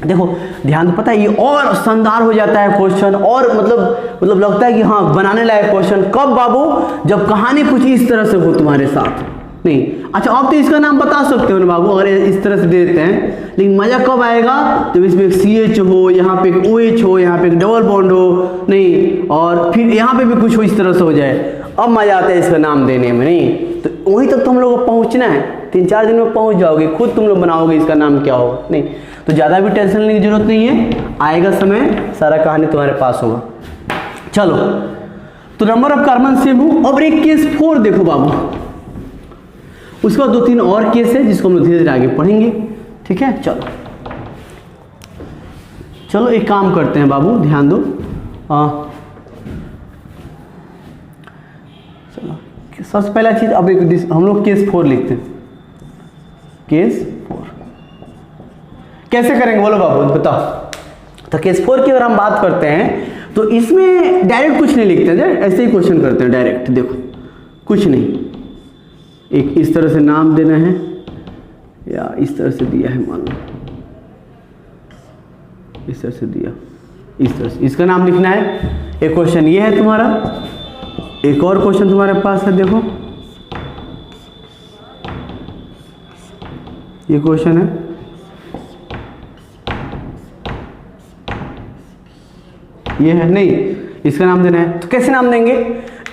देखो ध्यान, पता है ये और शानदार हो जाता है क्वेश्चन, और मतलब लगता है कि हाँ बनाने लायक क्वेश्चन। कब बाबू? जब कहानी कुछ इस तरह से हो तुम्हारे साथ। नहीं, अच्छा आप तो इसका नाम बता सकते हो ना बाबू, अगर इस तरह से दे देते हैं, लेकिन मजा कब आएगा? जब इसमें एक CH हो, यहाँ पे एक OH हो, यहाँ पे एक डबल बॉन्ड हो, नहीं, और फिर यहाँ पे भी कुछ हो इस तरह से हो जाए, अब मजा आता है इसका नाम देने में। नहीं, तो वहीं तक तुम लोगों को पहुँचना है, 3-4 दिन में पहुँच जाओगे, खुद तुम लोग बनाओगे इसका नाम क्या होगा। नहीं, तो ज़्यादा भी टेंशन लेने की जरूरत नहीं है, आएगा समय सारा कहानी तुम्हारे पास होगा। चलो, तो नंबर ऑफ कार्बन सेम हो। अब एक केस 4 देखो बाबू, उसके बाद 2-3 और केस है जिसको हम लोग धीरे धीरे आगे पढ़ेंगे, ठीक है। चलो एक काम करते हैं बाबू, ध्यान दो। चलो सबसे पहला चीज, अब एक हम लोग केस 4 लिखते हैं। केस 4 कैसे करेंगे बोलो बाबू, बताओ। तो केस 4 की अगर हम बात करते हैं तो इसमें डायरेक्ट कुछ नहीं लिखते हैं, ऐसे ही क्वेश्चन करते हैं डायरेक्ट। देखो कुछ नहीं, एक इस तरह से नाम देना है, या इस तरह से दिया है, मान लो इस तरह से दिया, इस तरह से इसका नाम लिखना है। एक क्वेश्चन ये है तुम्हारा, एक और क्वेश्चन तुम्हारे पास है, देखो ये क्वेश्चन है, ये है, नहीं इसका नाम देना है। तो कैसे नाम देंगे?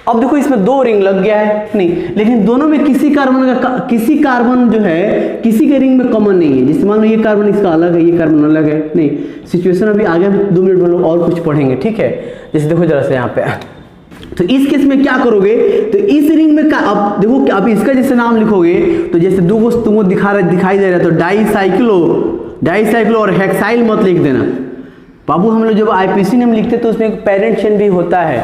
अब देखो इसमें 2 रिंग लग गया है, नहीं, लेकिन दोनों में किसी कार्बन जो है किसी के रिंग में कॉमन नहीं है। जैसे मान लो ये कार्बन इसका अलग है, ये कार्बन अलग है, नहीं, सिचुएशन अभी आगे 2 मिनट में लोग और कुछ पढ़ेंगे, ठीक है। जैसे देखो जरा से यहाँ पे, तो इस केस में क्या करोगे? तो इस रिंग में अब देखो कि अब इसका जैसे नाम लिखोगे, तो जैसे दो तुमको दिखाई दे रहा है, तो डाइसाइक्लो और हेक्साइल मत लिख देना बाबू। हम लोग जब IPC नेम लिखते हैं तो उसमें एक पेरेंट चेन भी होता है,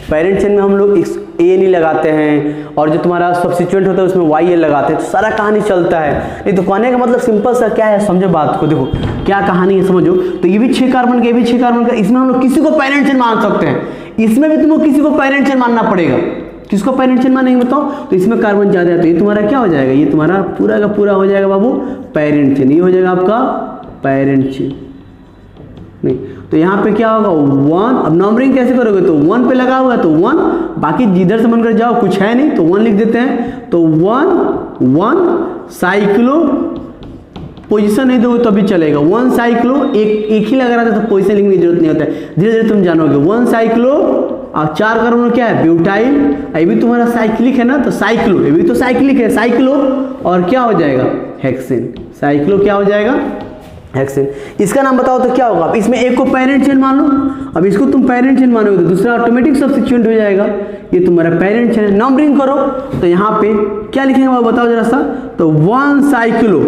पेरेंट चेन में हम लोग ANE लगाते हैं, और जो तुम्हारा सब्स्टिट्यूएंट होता है उसमें YL लगाते हैं, तो सारा कहानी चलता है। नहीं तो कहने का मतलब सिंपल सा क्या है, समझो बात को, देखो क्या कहानी है समझो। तो ये भी 6 कार्बन का, ये भी 6 कार्बन का, इसमें हम लोग किसी को पेरेंट चेन मान सकते हैं, इसमें भी तुमको किसी को पेरेंट चेन मानना पड़ेगा। किसको पेरेंट चेन मानेंगे बताओ? तो इसमें कार्बन ज्यादा है, तो ये तुम्हारा क्या हो जाएगा? ये तुम्हारा पूरा का पूरा हो जाएगा बाबू पेरेंट चेन, ये हो जाएगा आपका पेरेंट चेन। नहीं, तो यहाँ पे क्या होगा? 1। अब नंबरिंग कैसे करोगे? तो 1 पे लगा हुआ है तो 1, बाकी जिधर से मन कर जाओ, कुछ है नहीं तो 1 लिख देते हैं। तो 1 साइक्लो, पोजीशन नहीं दोगे तो भी चलेगा, 1 साइक्लो, एक ही लगा रहा था तो पोजीशन लिखने की जरूरत नहीं होता है, धीरे धीरे तुम जानोगे। 1 साइक्लो, और 4 कार्बन क्या है? ब्यूटाइल, ये भी तुम्हारा साइक्लिक है ना, तो साइक्लो, ये भी तो साइक्लिक है, साइक्लो, और क्या हो जाएगा? हेक्सेन। साइक्लो क्या हो जाएगा? हेक्सेन। इसका नाम बताओ तो क्या होगा? अब इसमें एक को पेरेंट चेन मान लो, अब इसको तुम पेरेंट चेन मानोगे तो दूसरा ऑटोमेटिक सब्स्टिट्यूएंट हो जाएगा, ये तुम्हारा पेरेंट चेन है। नंबरिंग करो तो यहाँ पे क्या लिखेंगे वो बताओ जरा सा। तो 1 साइक्लो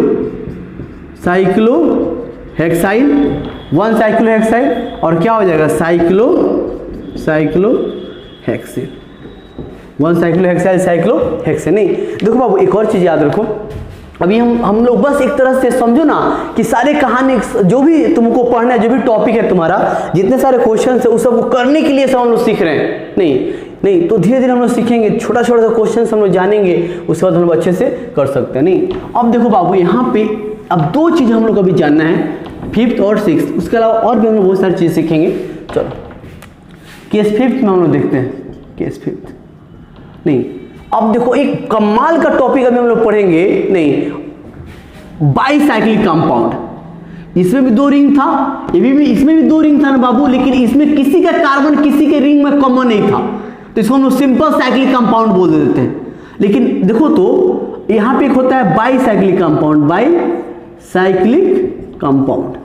हेक्साइल, 1 साइक्लो हेक्साइल, और क्या हो जाएगा? Cyclo hexane. 1 cyclo hexyl, cyclo hexane. नहीं देखो बाबू, एक और चीज याद रखो, अभी हम लोग बस एक तरह से समझो ना कि सारे कहानी जो भी तुमको पढ़ना है, जो भी टॉपिक है तुम्हारा, जितने सारे क्वेश्चन है उस सबको करने के लिए सब हम लोग सीख रहे हैं। नहीं, नहीं तो धीरे धीरे हम लोग सीखेंगे, छोटा छोटा सा क्वेश्चन हम लोग जानेंगे, उसके बाद हम लोग अच्छे से कर सकते हैं। नहीं अब देखो बाबू यहाँ पे अब दो चीज़ हम लोग अभी जानना है, 5th और 6th, उसके अलावा और भी हम लोग बहुत सारी चीज़ सीखेंगे। चलो केस 5th में हम लोग देखते हैं, केस 5th। नहीं अब देखो एक कमाल का टॉपिक अभी हम लोग पढ़ेंगे, नहीं बाईसाइक्लिक कंपाउंड, इसमें भी 2 रिंग था, ये भी इसमें भी 2 रिंग था ना बाबू, लेकिन इसमें किसी का कार्बन किसी के रिंग में कॉमन नहीं था, तो इसको हम लोग सिंपल साइक्लिक कंपाउंड बोल देते हैं। लेकिन देखो तो यहाँ पे एक होता है बाईसाइक्लिक कंपाउंड, बाईसाइक्लिक कंपाउंड।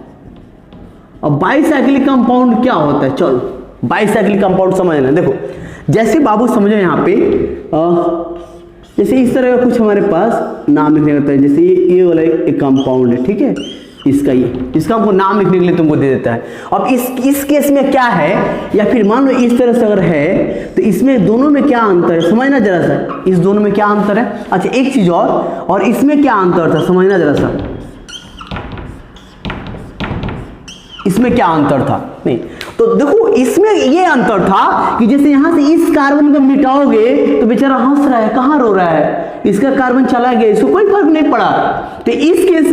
अब बाईसाइक्लिक कंपाउंड क्या होता है, चलो बाईसाइक्लिक कंपाउंड समझना। देखो जैसे बाबू समझो यहाँ पे जैसे इस तरह का कुछ हमारे पास नाम लिखने का है, जैसे ये वाला एक कंपाउंड है, ठीक है, इसका इसका हमको नाम लिखने के लिए तुमको दे देता है। अब इस केस में क्या है, या फिर मान लो इस तरह से अगर है तो इसमें दोनों में क्या अंतर है समझना जरा सा, इस दोनों में क्या अंतर है। अच्छा एक चीज और इसमें क्या अंतर था समझना जरा सा, इसमें क्या अंतर था। नहीं तो देखो इसमें ये अंतर था कि जैसे यहां से इस कार्बन को मिटाओगे तो बेचारा हंस रहा है, कहां रो रहा है, इसका कार्बन चला गया, इसको कोई फर्क नहीं पड़ा। तो इस केस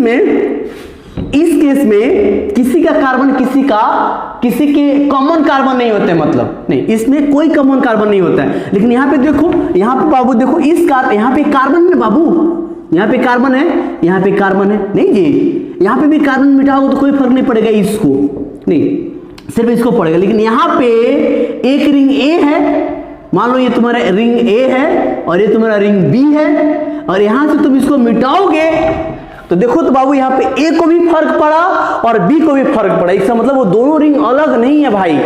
में किसी का कार्बन किसी के कॉमन कार्बन नहीं होते, मतलब नहीं इसमें कोई कॉमन कार्बन नहीं होता है। लेकिन यहाँ पे देखो, यहाँ पे बाबू देखो यहाँ पे कार्बन है बाबू, यहाँ पे कार्बन है, यहाँ पे कार्बन है, नहीं जी यहाँ पे भी कार्बन मिटाओगे तो कोई फर्क नहीं पड़ेगा, इसको नहीं सिर्फ इसको पड़ेगा। लेकिन यहाँ पे एक रिंग ए है, मान लो ये तुम्हारा रिंग ए है और ये तुम्हारा रिंग बी है, और यहां से तुम इसको मिटाओगे तो देखो तो बाबू यहाँ पे ए को भी फर्क पड़ा और बी को भी फर्क पड़ा, इसका मतलब वो दोनों रिंग अलग नहीं है भाई,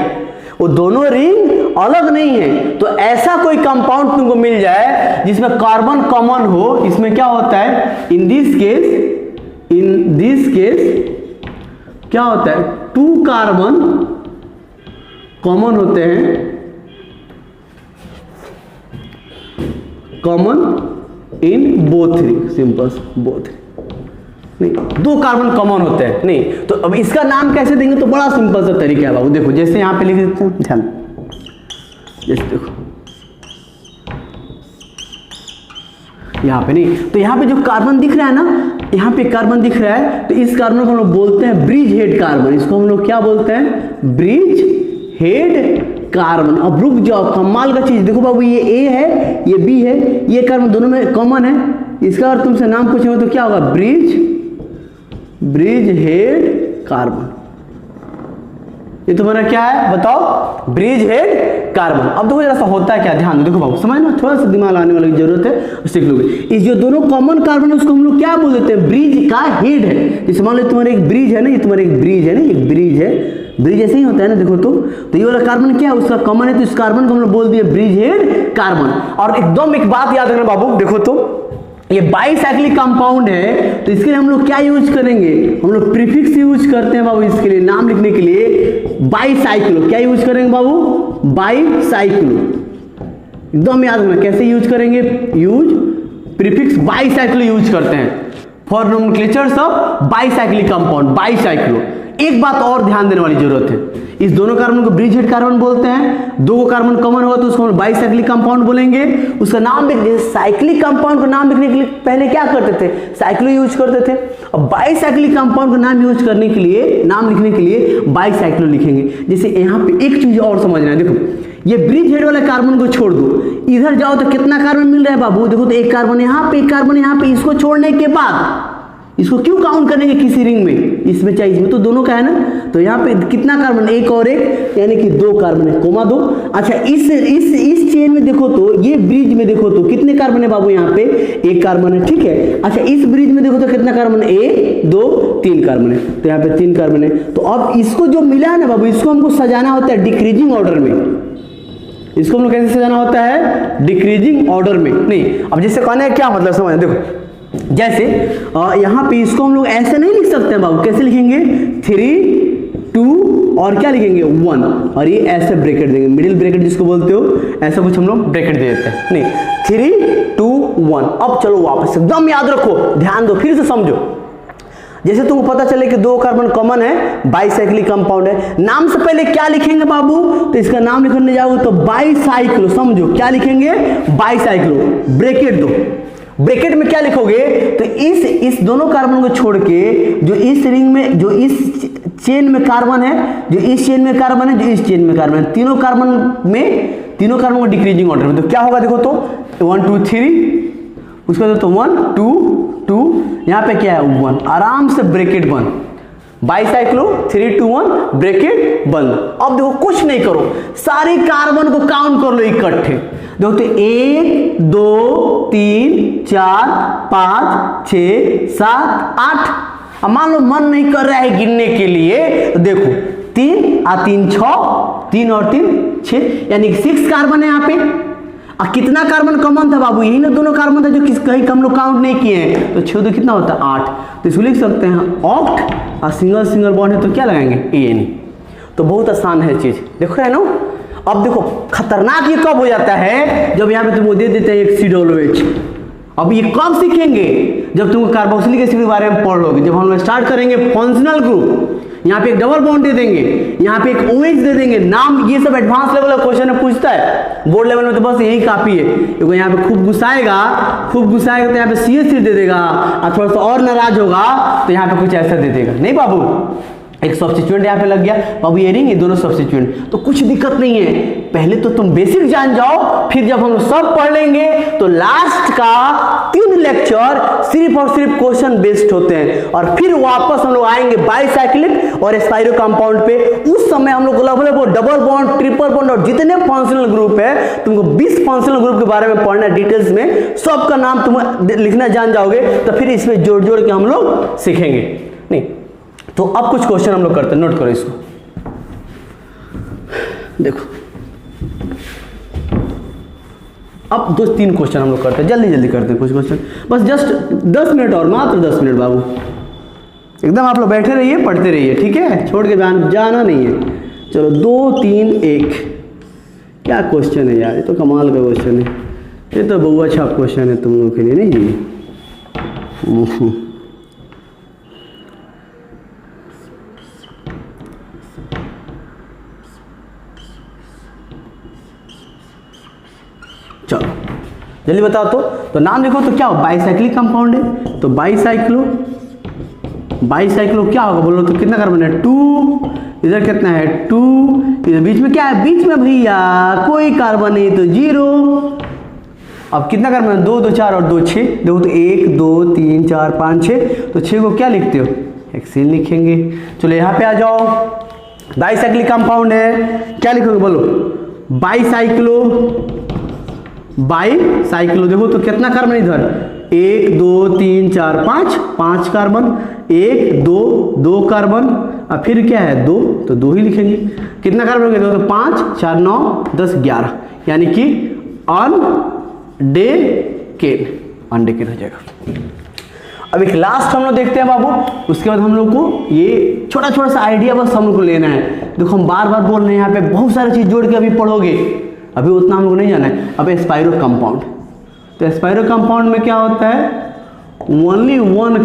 वो दोनों रिंग अलग नहीं है। तो ऐसा कोई कंपाउंड तुमको मिल जाए जिसमें कार्बन कॉमन हो, इसमें क्या होता है, इन दिस केस क्या होता है, 2 कार्बन कॉमन होते हैं, common in both ring, simple both, नहीं 2 कार्बन कॉमन होते हैं। नहीं तो अब इसका नाम कैसे देंगे, तो बड़ा सिंपल सा तरीका है बाबू, देखो जैसे यहां पे लिख देते हैं, ध्यान जैसे देखो यहाँ पे, नहीं तो यहाँ पे जो कार्बन दिख रहा है ना, यहाँ पे कार्बन दिख रहा है, तो इस कार्बन को हम लोग बोलते हैं ब्रिज हेड कार्बन, इसको हम लोग क्या बोलते हैं, ब्रिज हेड कार्बन। अब रुक जाओ, कमाल का चीज देखो बाबू, ये ए है ये बी है, ये कार्बन दोनों में कॉमन है, इसका अगर तुमसे नाम पूछेंगे तो क्या होगा, ब्रिज हेड कार्बन। ये तुम्हारा क्या है बताओ, ब्रिज हेड कार्बन। अब देखो जरा सा होता है क्या, ध्यान दो, देखो बाबू समझना, थोड़ा सा दिमाग लाने वाली जरूरत है, सीख लोगे। इस जो दोनों कॉमन कार्बन है उसको हम लोग क्या बोल देते हैं, ब्रिज का हेड है। जैसे मान लो तुम्हारा एक ब्रिज है ना, ये तुम्हारा एक ब्रिज है ना, एक ब्रिज है, ब्रिज ऐसे ही होता है ना, देखो तो ये वाला कार्बन क्या है, उसका कॉमन है, तो इस कार्बन को हम लोग बोल दिए ब्रिज हेड कार्बन। और एकदम एक बात याद रखना बाबू, देखो तो ये बाईसाइक्लिक कंपाउंड है, तो इसके लिए हम लोग क्या यूज करेंगे, हम लोग प्रीफिक्स यूज करते हैं बाबू, इसके लिए नाम लिखने के लिए बाईसाइक्लो, क्या यूज करेंगे बाबू, बाईसाइक्लो, एकदम याद रखना कैसे यूज करेंगे, यूज प्रीफिक्स बाईसाइक्लो यूज करते हैं for nomenclatures of bicyclic compound, bicyclo. एक बात और ध्यान देने वाली जरूरत है, इस दोनों कार्बन को ब्रिज हेड कार्बन बोलते हैं, 2 कार्बन कॉमन होगा तो उसको हम बाईसाइक्लिक कंपाउंड बोलेंगे। उसका नाम लिखने, साइक्लिक कंपाउंड को नाम लिखने के लिए पहले क्या करते थे, साइक्लो यूज करते थे, और बाईसाइक्लिक कंपाउंड को नाम यूज करने के लिए, नाम लिखने के लिए बाईसाइक्लो लिखेंगे। जैसे यहाँ पे एक चीज और समझना है, देखो ये ब्रिज हेड वाले कार्बन को छोड़ दो, इधर जाओ तो कितना कार्बन मिल रहा है बाबू, देखो तो एक कार्बन यहाँ पे, एक कार्बन यहाँ पे, इसको छोड़ने के बाद इसको क्यों काउंट करेंगे किसी रिंग में, इसमें चाहिए, इसमें तो दोनों का है ना, तो यहाँ पे कितना कार्बन, एक और एक, यानी कि 2 कार्बन है, कोमा 2। अच्छा इस चेन में देखो तो, ये ब्रिज में देखो तो कितने कार्बन है बाबू, यहाँ पे 1 कार्बन है, ठीक है। अच्छा इस ब्रिज में देखो तो कितना कार्बन है, 1 2 3 कार्बन है, तो यहाँ पे 3 कार्बन है। तो अब इसको जो मिला है ना बाबू, इसको हमको सजाना होता है डिक्रीजिंग ऑर्डर में, इसको हम लोग कैसे सजाना होता है, डिक्रीजिंग ऑर्डर में। नहीं अब जैसे कहने क्या मतलब समझ, देखो जैसे यहाँ पे इसको हम लोग ऐसे नहीं लिख सकते हैं बाबू, कैसे लिखेंगे, 3 2 और क्या लिखेंगे 1, और ये ऐसे ब्रैकेट देंगे, मिडिल ब्रैकेट जिसको बोलते हो, ऐसा कुछ हम लोग ब्रैकेट दे देते हैं। नहीं 3 2 1। अब चलो वापस एकदम याद रखो, ध्यान दो, फिर से समझो। जैसे तुमको पता चले कि 2 कार्बन कॉमन है, बाईसाइक्लिक कंपाउंड है। नाम से पहले क्या लिखेंगे बाबू, तो इसका नाम लिखने जाओगे तो बाईसाइक्लो, समझो क्या लिखेंगे, बाईसाइक्लो, ब्रैकेट दो, ब्रैकेट में क्या लिखोगे, तो इस दोनों कार्बन को छोड़ के जो इस रिंग में, जो इस चेन में कार्बन है, जो इस चेन में कार्बन है, जो इस चेन में कार्बन है, तीनों कार्बन को डिक्रीजिंग ऑर्डर में, तो क्या होगा देखो तो 1 2 3, उसका तो 1 2 2, यहाँ पे क्या है 1, आराम से ब्रैकेट बंद, बाईसाइक्लो 3 2 1 ब्रैकेट बंद। अब देखो कुछ नहीं करो, सारे कार्बन को काउंट कर लो इकट्ठे, देखो तो 1 2 3 4 5 6 7 8। अब मान लो मन नहीं कर रहा है गिनने के लिए, तो देखो 3 और 3 6, 3 और 3 6, यानी 6 कार्बन है यहाँ पे। कितना कार्बन कॉमन था बाबू, यही ना दोनों कार्बन था जो कहीं हम लोग काउंट नहीं किए हैं, तो 6 तो कितना होता है 8, तो इसको लिख सकते हैं ऑक्ट, और सिंगल बॉन्ड है तो क्या लगाएंगे AN। तो बहुत आसान है चीज, देख रहे हैं ना। अब देखो खतरनाक ये कब हो जाता है, जब यहाँ पे तुमको दे देते हैं एक COOH। अब ये कब सीखेंगे, जब तुमको कार्बोक्सिलिक एसिड के बारे में पढ़ लोगे, जब हम लोग स्टार्ट करेंगे फंक्शनल ग्रुप, यहाँ पे एक डबल बॉन्ड दे देंगे, यहाँ पे एक OH दे देंगे, नाम ये सब एडवांस लेवल का क्वेश्चन है, पूछता है बोर्ड लेवल में, तो बस यही काफी है। क्योंकि यहाँ पे खूब गुस्साएगा तो यहाँ पे CH3 दे देगा, और थोड़ा सा और नाराज होगा तो यहाँ पे कुछ ऐसा दे देगा। नहीं बाबू, एक सब्स्टिट्यूएंट यहाँ पे लग गया बाबू, ये रिंग, ये दोनों सब्स्टिट्यूएंट, तो कुछ दिक्कत नहीं है। पहले तो तुम बेसिक जान जाओ, फिर जब हम सब पढ़ लेंगे तो लास्ट का 3 लेक्चर सिर्फ और सिर्फ क्वेश्चन बेस्ड होते हैं, और फिर वापस हम लोग आएंगे बाईसाइक्लिक और स्पाइरो कंपाउंड पे। उस समय हम लोग लगभग डबल बॉन्ड, ट्रिपल बॉन्ड और जितने फंक्शनल ग्रुप है, तुमको 20 फंक्शनल ग्रुप के बारे में पढ़ना डिटेल्स में, सबका नाम तुम लिखना जान जाओगे, तो फिर इसमें जोड़ जोड़ के हम लोग सीखेंगे। नहीं तो अब कुछ क्वेश्चन हम लोग करते हैं, नोट करो इसको, देखो अब 2-3 क्वेश्चन हम लोग करते हैं, जल्दी करते हैं कुछ क्वेश्चन, बस जस्ट 10 मिनट और, मात्र 10 मिनट बाबू, एकदम आप लोग बैठे रहिए, पढ़ते रहिए, ठीक है, छोड़ के जाना नहीं है। चलो 2 3 1, क्या क्वेश्चन है यार, ये तो कमाल का क्वेश्चन है, ये तो बहुत अच्छा क्वेश्चन है तुम लोग के लिए, नहीं जी। चलो जल्दी बताओ तो नाम लिखो, तो क्या हो, बाईसाइक्लिक कंपाउंड है, तो बाईसाइक्लो क्या होगा बोलो तो, कितना कार्बन है 2, इधर कितना है 2, इधर बीच में क्या है, बीच में भैया कोई कार्बन नहीं तो 0। अब कितना कार्बन है, 2 2 4 और 2 6, देखो तो 1 2 3 4 5 6, तो 6 को क्या लिखते हो, हेक्सेन लिखेंगे। चलो यहाँ पे आ जाओ, बाईसाइक्लिक कंपाउंड है, क्या लिखोगे बोलो, बाईसाइक्लो, देखो तो कितना कार्बन इधर, 1 2 3 4 5 कार्बन, 1 2 2 कार्बन, और फिर क्या है 2, तो 2 ही लिखेंगे। कितना कार्बन हो गया, तो 5 4 9 10 11, यानी कि अनडेकेन हो जाएगा। अब एक लास्ट हम लोग देखते हैं बाबू, उसके बाद हम लोग को ये छोटा सा आइडिया बस हम लोग को लेना है। देखो हम बार बोल रहे हैं, यहाँ पे बहुत सारी चीज जोड़ के अभी पढ़ोगे, अभी उतना हम लोग नहीं जाना है। अब स्पाइरो कंपाउंड, तो स्पाइरो कंपाउंड में क्या होता है, only one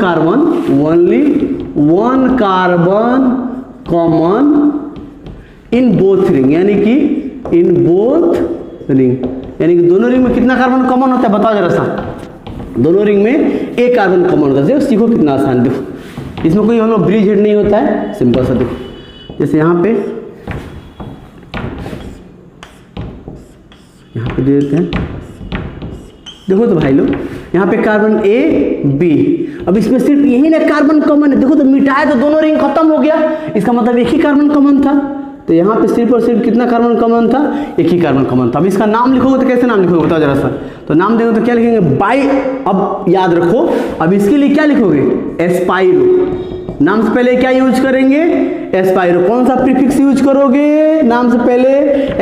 carbon common in both ring, यानी कि इन बोथ रिंग, यानी कि दोनों रिंग में कितना कार्बन कॉमन होता है बताओ जरा सा, दोनों रिंग में एक कार्बन कॉमन होता है। सीखो कितना आसान, देखो इसमें कोई हम लोग ब्रिज हेड नहीं होता है, सिंपल सा। देखो जैसे यहाँ पे दे देते हैं, देखो तो भाई लोग यहाँ पे कार्बन A B, अब इसमें सिर्फ यही ना कार्बन कॉमन है, देखो तो मिटाए तो दोनों रिंग खत्म हो गया, इसका मतलब एक ही कार्बन कॉमन था। तो यहाँ पे सिर्फ और सिर्फ कितना कार्बन कॉमन था, एक ही कार्बन कॉमन था। अब इसका नाम लिखोगे तो कैसे नाम लिखोगे बताओ जरा सा, तो नाम देखो तो क्या लिखेंगे बाई, अब याद रखो, अब इसके लिए क्या लिखोगे एस्पाइरो, नाम से पहले क्या यूज करेंगे एस्पाइरो, कौन सा प्रीफिक्स यूज करोगे नाम से पहले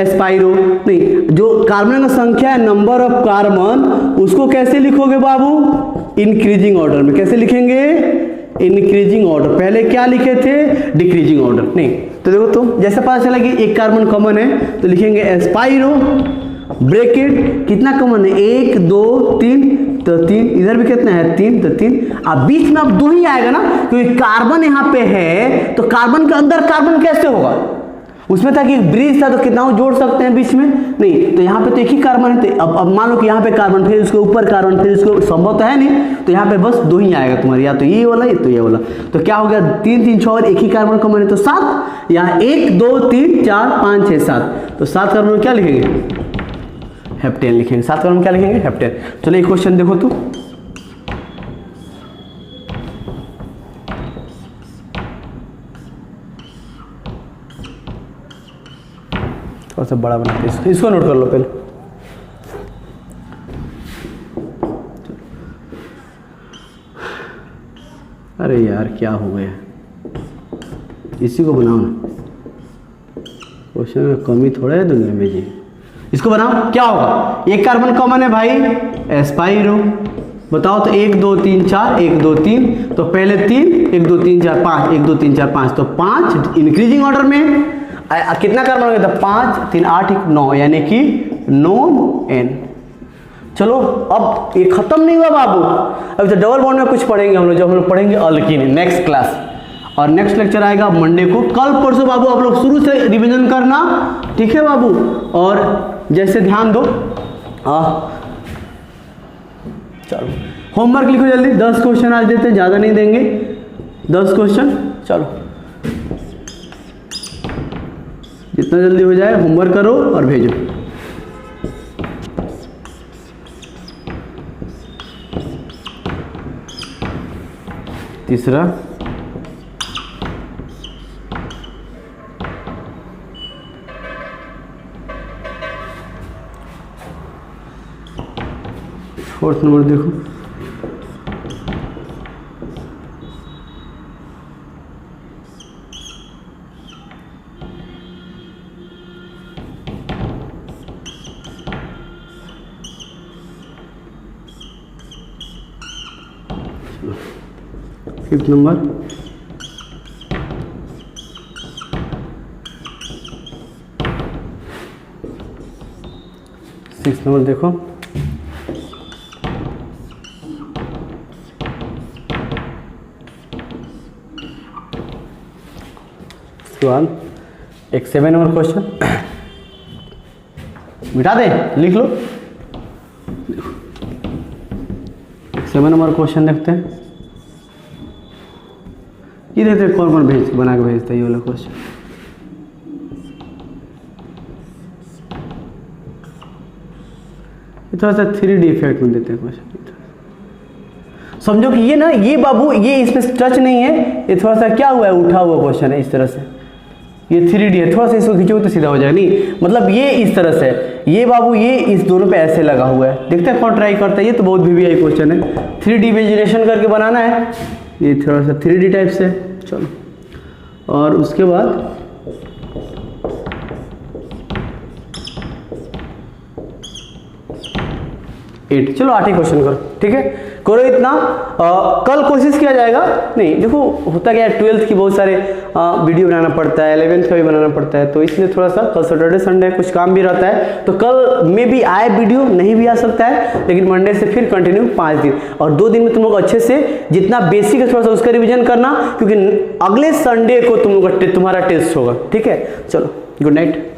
एस्पाइरो, नहीं जो कार्बन का संख्या है नंबर ऑफ कार्बन उसको कैसे लिखोगे बाबू इंक्रीजिंग ऑर्डर में, कैसे लिखेंगे इंक्रीजिंग ऑर्डर, पहले क्या लिखे थे डिक्रीजिंग ऑर्डर, नहीं तो देखो तो जैसे पता चला कि एक कार्बन कॉमन है तो लिखेंगे एस्पाइरो ब्रैकेट कितना कॉमन है 1 2 3 तो 3, इधर भी कितना है 3, तो 3। अब बीच में अब 2 ही आएगा ना, क्योंकि कार्बन यहाँ पे है, तो कार्बन के अंदर कार्बन कैसे होगा? उसमें था कि ब्रिज था तो कितना जोड़ सकते हैं बीच में, नहीं, तो यहाँ पे तो एक ही कार्बन है। तो अब मान लो कि यहाँ पे कार्बन, फिर उसके ऊपर कार्बन, फिर उसको संभव तो है नहीं, तो यहाँ पे बस 2 ही आएगा तुम्हारे, या तो ये वाला या तो ये वाला। तो क्या हो गया 3 3 6 और एक ही कार्बन कॉमन है तो 7। यहाँ 1 2 3 4 5 6 7, तो 7 कार्बन में क्या लिखेंगे? हेप्टेन लिखेंगे। 7 कार्बन में क्या लिखेंगे? हेप्टेन। चलो एक क्वेश्चन देखो तो, थोड़ा सा बड़ा बनाते हैं, इसको नोट कर लो पहले। अरे यार क्या हो गया, इसी को बनाओ ना, क्वेश्चन में कमी थोड़ा है दुनिया में जी। इसको बनाओ, क्या होगा? एक कार्बन कॉमन है भाई, एस्पाइरो। बताओ तो 1 2 3 4, 1 2 3, तो पहले 3, 1 2 3 4 5, 1 2 3 4 5, तो 5 इंक्रीजिंग ऑर्डर में कितना कार्बन हो गया था? 5 3 8 9, यानी कि 9n। चलो अब ये खत्म नहीं हुआ बाबू, अभी तो डबल बॉन्ड में कुछ पढ़ेंगे हम लोग, जब हम लोग पढ़ेंगे अल्कीन नेक्स्ट क्लास, और नेक्स्ट लेक्चर आएगा मंडे को। कल परसों बाबू आप लोग शुरू से रिवीजन करना, ठीक है बाबू? और जैसे ध्यान दो, चलो होमवर्क लिखो जल्दी, 10 क्वेश्चन आज देते हैं, ज़्यादा नहीं देंगे, 10 क्वेश्चन। चलो जितना जल्दी हो जाए होमवर्क करो और भेजो। तीसरा, फोर्थ नंबर देखो, फिफ्थ नंबर, सिक्स नंबर देखो, उसके बाद एक 7 नंबर क्वेश्चन मिटा दे, लिख लो। 7 नंबर क्वेश्चन देखते हैं, ये देखते हैं कौन कौन बना के भेजता है ये वाला क्वेश्चन। थोड़ा सा 3D इफेक्ट में देते हैं क्वेश्चन, समझो कि ये ना, ये बाबू ये इसमें टच नहीं है, ये थोड़ा सा क्या हुआ है, उठा हुआ क्वेश्चन है इस तरह से, ये 3D है, थोड़ा सा इसको खींचोगे तो सीधा हो जाएगा, नहीं मतलब ये इस तरह से, ये बाबू ये इस दोनों पे ऐसे लगा हुआ है, देखते हैं कौन ट्राई करता है। ये तो बहुत VVI क्वेश्चन है, 3D विजुअलाइजेशन करके बनाना है, ये थोड़ा सा 3D टाइप से। चलो, और उसके बाद चलो 8 ही क्वेश्चन करो, ठीक है, करो इतना। कल कोशिश किया जाएगा, नहीं देखो होता क्या है, 12th की बहुत सारे वीडियो बनाना पड़ता है, 11th का भी बनाना पड़ता है, तो इसलिए थोड़ा सा कल सैटरडे संडे कुछ काम भी रहता है, तो कल में भी आए वीडियो, नहीं भी आ सकता है, लेकिन मंडे से फिर कंटिन्यू 5 दिन, और 2 दिन में तुम लोग अच्छे से जितना बेसिक है थोड़ा सा उसका रिविजन करना, क्योंकि अगले संडे को तुम लोग का तुम्हारा टेस्ट होगा, ठीक है। चलो गुड नाइट।